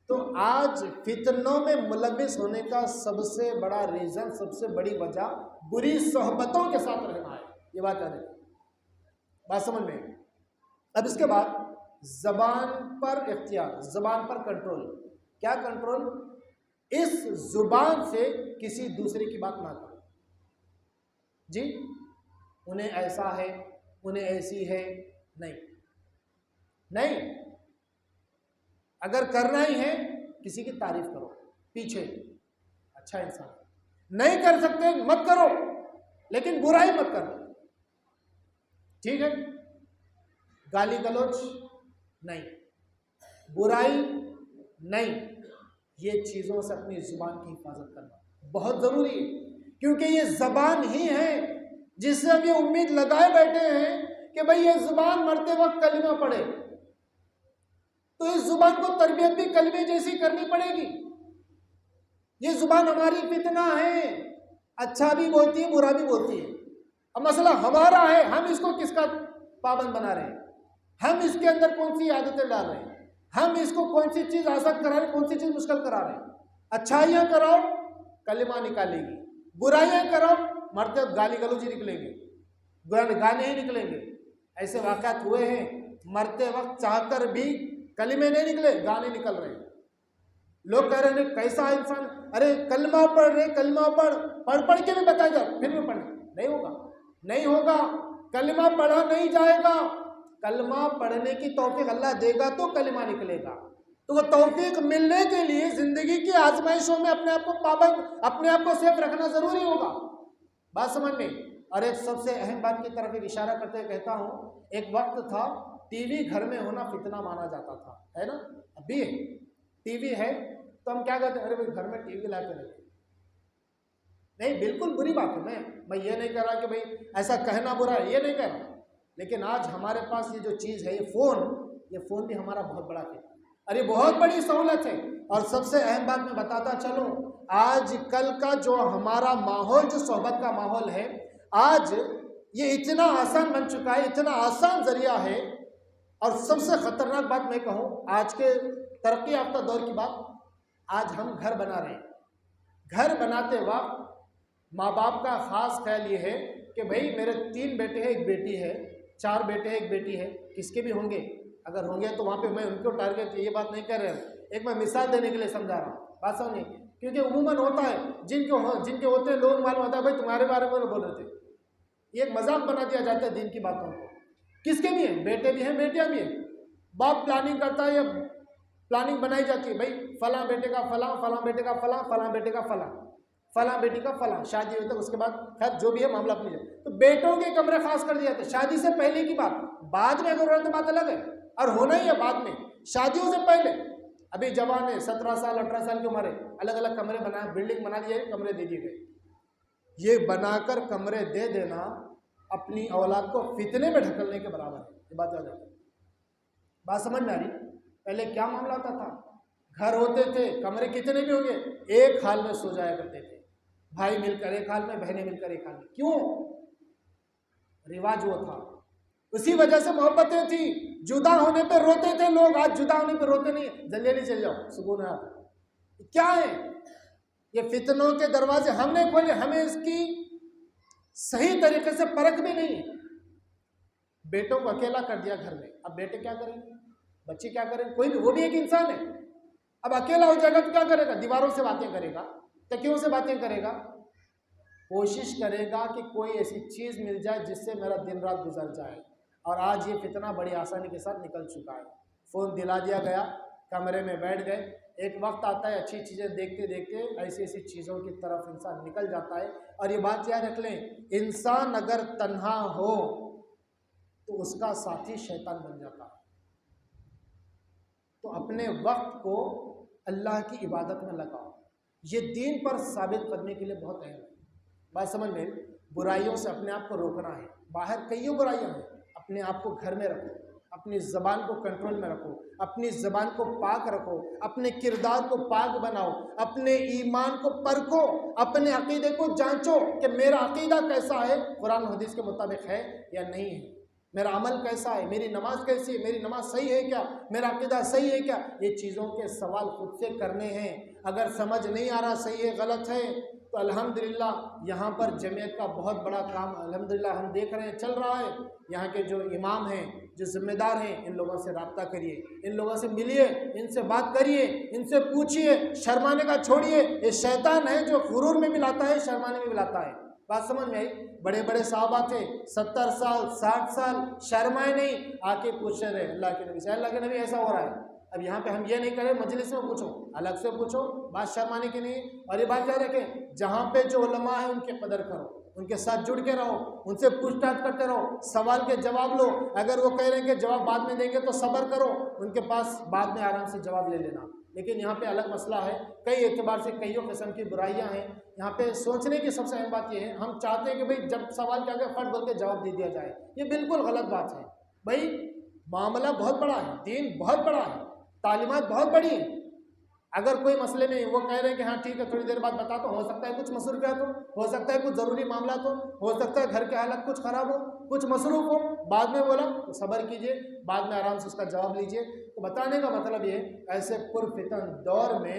تو آج فتنوں میں ملوث ہونے کا سب سے بڑا ریزن، سب سے بڑی وجہ بری صحبتوں کے ساتھ رہنا ہے. یہ بات یاد رکھیں، بات سمجھ میں. اب اس کے بعد زبان پر اختیار، زبان پر کنٹرول. کیا کنٹرول؟ اس زبان سے کسی دوسرے کی بات نہ کرو. جی انہیں ایسا ہے، انہیں ایسی ہے، نہیں. اگر کرنا ہی ہے کسی کی تعریف کرو، پیچھے اچھا انسان. نہیں کر سکتے مت کرو، لیکن برائی مت کرو. ٹھیک ہے، گالی گلوچ نہیں، برائی نہیں. یہ چیزوں سے اپنی زبان کی حفاظت کرنا بہت ضروری ہے، کیونکہ یہ زبان ہی ہے جس سے ہم یہ امید لگائے بیٹھے ہیں کہ بھئی یہ زبان مرتے وقت کلمہ پڑھے، تو اس زبان کو تربیت بھی کلمے جیسی کرنی پڑے گی. یہ زبان ہماری فتنہ ہے، اچھا بھی بولتی ہے، برا بھی بولتی ہے. اب مسئلہ ہمارا ہے، ہم اس کو کس کا پابند بنا رہے ہیں، ہم اس کے اندر کون سی عادتیں ڈال رہے ہیں، ہم اس کو کون سی چیز آسان کرا رہے ہیں، کون سی چیز مشکل کرا رہے ہیں. اچھائیاں کراؤ کلمہ نکالے گی، برائیاں کراؤ مرتے وقت گالی گلوچ ہی نکلیں گے، گانے ہی نکلیں گے. ایسے واقعات ہوئے ہیں، مرتے وقت چاہ کر بھی کلمے نہیں نکلے، گانے نکل رہے ہیں. لوگ کہہ رہے ہیں کیسا انسان، ارے کلمہ پڑھ رہے، کلمہ پڑھ کے بھی بتایا جائے پھر بھی پڑھیں. نہیں ہوگا. کلمہ پڑھا نہیں جائے گا. کلمہ پڑھنے کی توفیق اللہ دے گا تو کلمہ نکلے گا. تو وہ توفیق ملنے کے لیے زندگی کی آزمائشوں میں اپنے آپ کو پابند، اپنے آپ کو سیف رکھنا ضروری ہوگا. بات سمجھ میں. اور ایک سب سے اہم بات کی طرف ایک اشارہ کرتے ہوئے کہتا ہوں، ایک وقت تھا ٹی وی گھر میں ہونا فتنہ مانا جاتا تھا، ہے نا؟ ابھی ٹی وی ہے تو ہم کیا کہتے ہیں، ارے بھائی گھر میں ٹی وی لا کے رکھے. نہیں، بالکل بری بات ہے. میں یہ نہیں کہہ رہا کہ بھائی ایسا کہنا برا ہے، یہ نہیں کہہ رہا. لیکن آج ہمارے پاس یہ جو چیز ہے، یہ فون بھی ہمارا بہت بڑا ہے، اور یہ بہت بڑی سہولت ہے. اور سب سے اہم بات میں بتاتا چلوں، آج کل کا جو ہمارا ماحول، جو صحبت کا ماحول ہے، آج یہ اتنا آسان بن چکا ہے، اتنا آسان ذریعہ ہے. اور سب سے خطرناک بات میں کہوں، آج کے ترقی یافتہ دور کی بات، آج ہم گھر بنا رہے ہیں. گھر بناتے وقت ماں باپ کا خاص خیال یہ ہے کہ بھئی میرے 3 بیٹے ہیں، 1 بیٹی ہے، 4 بیٹے ہیں، 1 بیٹی ہے، کس کے بھی ہوں گے. اگر ہوں گے تو وہاں پہ میں ان کو ٹارگیٹ، یہ بات نہیں کر رہا ہوں، ایک میں مثال دینے کے لیے سمجھا رہا ہوں. بات سمجھیں، کیونکہ عموماً ہوتا ہے جن کے ہوتے ہیں لوگ معلوم ہوتا ہے بھائی تمہارے بارے میں بول رہے تھے. یہ ایک مذاق بنا دیا جاتا ہے دین کی باتوں کو. کس کے بھی ہیں، بیٹے بھی ہیں، بیٹیاں بھی ہیں. باپ پلاننگ کرتا ہے یا پلاننگ بنائی جاتی ہے، بھائی فلاں بیٹے کا فلاں، فلاں بیٹے کا فلاں، فلاں بیٹے کا فلاں، فلاں بیٹی کا فلاں، شادی ہوئی تک اس کے بعد خیر جو بھی ہے معاملہ اپنی جائے. تو بیٹوں کے کمرے خاص کر دیا تھا شادی سے پہلے کی بات. بعد میں اگر تو بات الگ ہے، اور ہونا ہی ہے بعد میں. شادیوں سے پہلے ابھی جوان ہے، 17 سال 18 سال کی عمر ہے، الگ الگ کمرے بنائے، بلڈنگ بنا دی گئی، کمرے دے دیے گئے. یہ بنا کر کمرے دے دینا اپنی اولاد کو فتنے میں ڈھکلنے کے برابر ہے. یہ بات یاد رکھیں. بات سمجھ میں آ رہی؟ پہلے کیا معاملہ ہوتا تھا، گھر ہوتے تھے، کمرے کتنے بھی ہوں گے، ایک حال میں سو جایا کرتے تھے. بھائی مل کر ایک حال میں، بہنیں مل کر ایک حال میں. کیوں؟ رواج وہ تھا. اسی وجہ سے محبتیں تھیں. جدا ہونے پہ روتے تھے لوگ, آج جدا ہونے پہ روتے نہیں ہیں, جلدی جلدی چل جاؤ, سکون ہے. کیا ہے یہ فتنوں کے دروازے ہم نے کھولے, ہمیں اس کی صحیح طریقے سے پرکھ بھی نہیں ہے. بیٹوں کو اکیلا کر دیا گھر میں, اب بیٹے کیا کریں, بچے کیا کریں, کوئی بھی, وہ بھی ایک انسان ہے. اب اکیلا ہو جائے گا تو کیا کرے گا, دیواروں سے باتیں کرے گا, تکیوں سے باتیں کرے گا. کوشش کرے گا کہ کوئی ایسی چیز مل جائے جس سے میرا دن رات گزر جائے. اور آج یہ فتنہ بڑی آسانی کے ساتھ نکل چکا ہے. فون دلا دیا گیا, کمرے میں بیٹھ گئے, ایک وقت آتا ہے اچھی چیزیں دیکھتے دیکھتے ایسی ایسی چیزوں کی طرف انسان نکل جاتا ہے. اور یہ بات یاد رکھ لیں, انسان اگر تنہا ہو تو اس کا ساتھی شیطان بن جاتا ہے. تو اپنے وقت کو اللہ کی عبادت میں لگاؤ. یہ دین پر ثابت کرنے کے لیے بہت اہم ہے. بات سمجھ میں, برائیوں سے اپنے آپ کو روکنا ہے. باہر کئیوں برائیاں ہیں, اپنے آپ کو گھر میں رکھو, اپنی زبان کو کنٹرول میں رکھو, اپنی زبان کو پاک رکھو, اپنے کردار کو پاک بناؤ, اپنے ایمان کو پرکھو, اپنے عقیدے کو جانچو کہ میرا عقیدہ کیسا ہے, قرآن و حدیث کے مطابق ہے یا نہیں ہے, میرا عمل کیسا ہے, میری نماز کیسی ہے, میری نماز صحیح ہے کیا, میرا عقیدہ صحیح ہے کیا. یہ چیزوں کے سوال خود سے کرنے ہیں. اگر سمجھ نہیں آ رہا صحیح ہے غلط ہے تو الحمدللہ یہاں پر جمعیت کا بہت بڑا کام الحمدللہ ہم دیکھ رہے ہیں چل رہا ہے. یہاں کے جو امام ہیں, جو ذمہ دار ہیں, ان لوگوں سے رابطہ کریے, ان لوگوں سے ملیے, ان سے بات کریے, ان سے پوچھیے, شرمانے کا چھوڑیے. یہ شیطان ہے جو غرور میں ملاتا ہے, شرمانے میں ملاتا ہے. بات سمجھ میں آئی. بڑے بڑے صحابہ تھے, 70 سال 60 سال شرمائے نہیں, آ کے پوچھ رہے اللہ کے نبی سے, اللہ کے نبی ایسا ہو رہا ہے. اب یہاں پہ ہم یہ نہیں کریں مجلس میں پوچھو, الگ سے پوچھو, بات شرمانے کی نہیں. اور یہ بات یاد رکھیں, جہاں پہ جو علماء ہیں ان کی قدر کرو, ان کے ساتھ جڑ کے رہو, ان سے پوچھ تاچھ کرتے رہو, سوال کے جواب لو. اگر وہ کہہ رہے ہیں کہ جواب بعد میں دیں گے تو صبر کرو, ان کے پاس بعد میں آرام سے جواب لے لینا. لیکن یہاں پہ الگ مسئلہ ہے, کئی اعتبار سے کئیوں قسم کی برائیاں ہیں. یہاں پہ سوچنے کی سب سے اہم بات یہ ہے, ہم چاہتے ہیں کہ بھئی جب سوال کیا کہ فٹ بول کے جواب دے دیا جائے. یہ بالکل غلط بات ہے. بھئی معاملہ بہت بڑا ہے, دین بہت بڑا ہے, تعلیمات بہت بڑی ہیں. اگر کوئی مسئلے میں وہ کہہ رہے ہیں کہ ہاں ٹھیک ہے تھوڑی دیر بعد بتاتا ہوں, ہو سکتا ہے کچھ مصروفیات ہو سکتا ہے کچھ ضروری معاملات ہو سکتا ہے گھر کے حالات کچھ خراب ہو, کچھ مصروف ہو, بعد میں بولا تو صبر کیجئے, بعد میں آرام سے اس کا جواب لیجئے. تو بتانے کا مطلب یہ, ایسے پرفتن دور میں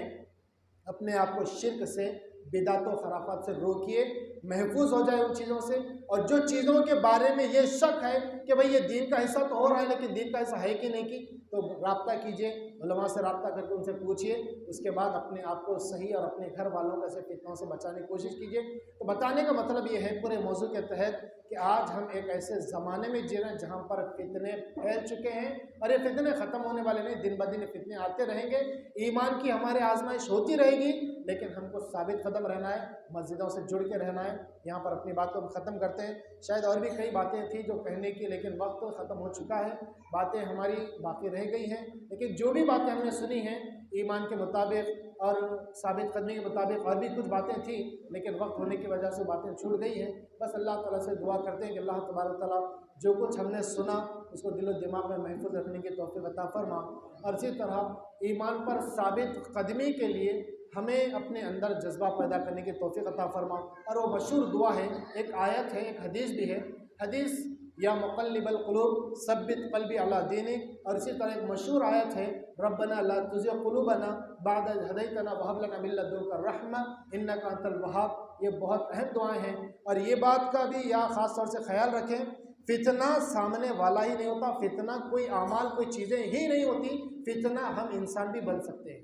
اپنے آپ کو شرک سے, بدعت و خرافات سے روکیے, محفوظ ہو جائے ان چیزوں سے. اور جو چیزوں کے بارے میں یہ شک ہے کہ بھئی یہ دین کا حصہ تو ہو رہا ہے لیکن دین کا حصہ ہے کہ نہیں کی, تو رابطہ کیجئے, علماء سے رابطہ کر کے ان سے پوچھئے. اس کے بعد اپنے آپ کو صحیح اور اپنے گھر والوں کو ایسے فتنوں سے بچانے کی کوشش کیجئے. تو بتانے کا مطلب یہ ہے پورے موضوع کے تحت کہ آج ہم ایک ایسے زمانے میں جی رہے ہیں جہاں پر فتنے پھیل چکے ہیں, اور یہ فتنے ختم ہونے والے نہیں, دن بدن فتنے آتے رہیں گے. ایمان کی ہمارے آزمائش ہوتی رہے گی, لیکن ہم کو ثابت قدم رہنا ہے, مسجدوں سے جڑ کے رہنا ہے. یہاں پر اپنی بات کو ختم کرتے ہیں. شاید اور بھی کئی باتیں تھیں جو کہنے کی, لیکن وقت ختم ہو چکا ہے, باتیں ہماری باقی رہ گئی ہیں. لیکن جو بھی باتیں ہم نے سنی ہیں ایمان کے مطابق اور ثابت کرنے کے مطابق, اور بھی کچھ باتیں تھیں لیکن وقت ہونے کی وجہ سے باتیں چھوٹ گئی ہیں. بس اللہ تعالیٰ سے دعا کرتے ہیں کہ اللہ تبارک تعالیٰ جو کچھ ہم نے سنا اس کو دل و دماغ میں محفوظ رکھنے کی توفیق عطا فرما, اور اسی طرح ایمان پر ثابت قدمی کے لیے ہمیں اپنے اندر جذبہ پیدا کرنے کی توفیق عطا فرما. اور وہ مشہور دعا ہے, ایک آیت ہے, ایک حدیث بھی ہے, حدیث یا مقلب القلوب ثبت قلبی علی دینک, اور اسی طرح ایک مشہور آیت ہے ربنا لا تزغ قلوبنا بعد اذ ہدیتنا وہب لنا من لدنک الرحمہ انک انت الوہاب. یہ بہت اہم دعائیں ہیں, اور یہ بات کا بھی یا خاص طور سے خیال رکھیں, فتنہ سامنے والا ہی نہیں ہوتا, فتنہ کوئی اعمال کوئی چیزیں ہی نہیں ہوتی, فتنہ ہم انسان بھی بن سکتے ہیں.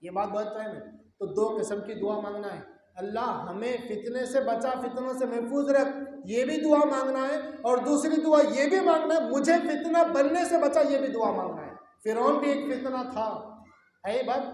یہ بات بہت اہم ہے. تو دو قسم کی دعا مانگنا ہے, اللہ ہمیں فتنے سے بچا, فتنوں سے محفوظ رکھ, یہ بھی دعا مانگنا ہے. اور دوسری دعا یہ بھی مانگنا ہے مجھے فتنہ بننے سے بچا, یہ بھی دعا مانگنا ہے. فرعون بھی ایک فتنہ تھا, ہے بات,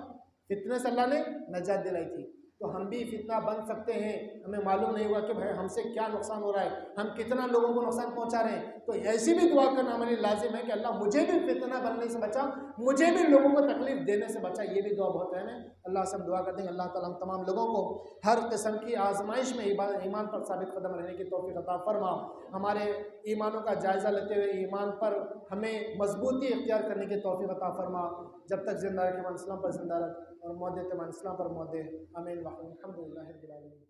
فتنے سے اللہ نے نجات دلائی تھی. تو ہم بھی فتنہ بن سکتے ہیں, ہمیں معلوم نہیں ہوا کہ بھائی ہم سے کیا نقصان ہو رہا ہے, ہم کتنا لوگوں کو نقصان پہنچا رہے ہیں. تو ایسی بھی دعا کرنا ہمارے لازم ہے کہ اللہ مجھے بھی فتنہ بننے سے بچا, مجھے بھی لوگوں کو تکلیف دینے سے بچا. یہ بھی دعا بہت اہم ہے. اللہ سے ہم دعا کرتے ہیں اللہ تعالیٰ ہم تمام لوگوں کو ہر قسم کی آزمائش میں ایمان پر ثابت قدم رہنے کی توفیق عطا فرما. ہمارے ایمانوں کا جائزہ لیتے ہوئے ایمان پر ہمیں مضبوطی اختیار کرنے کی توفیق عطا فرما. جب تک زندہ رکھے اسلام پر زندہ رکھ, اور موت دیتے اسلام پر موت دے. آمین. الحمد للہ رب العالمین.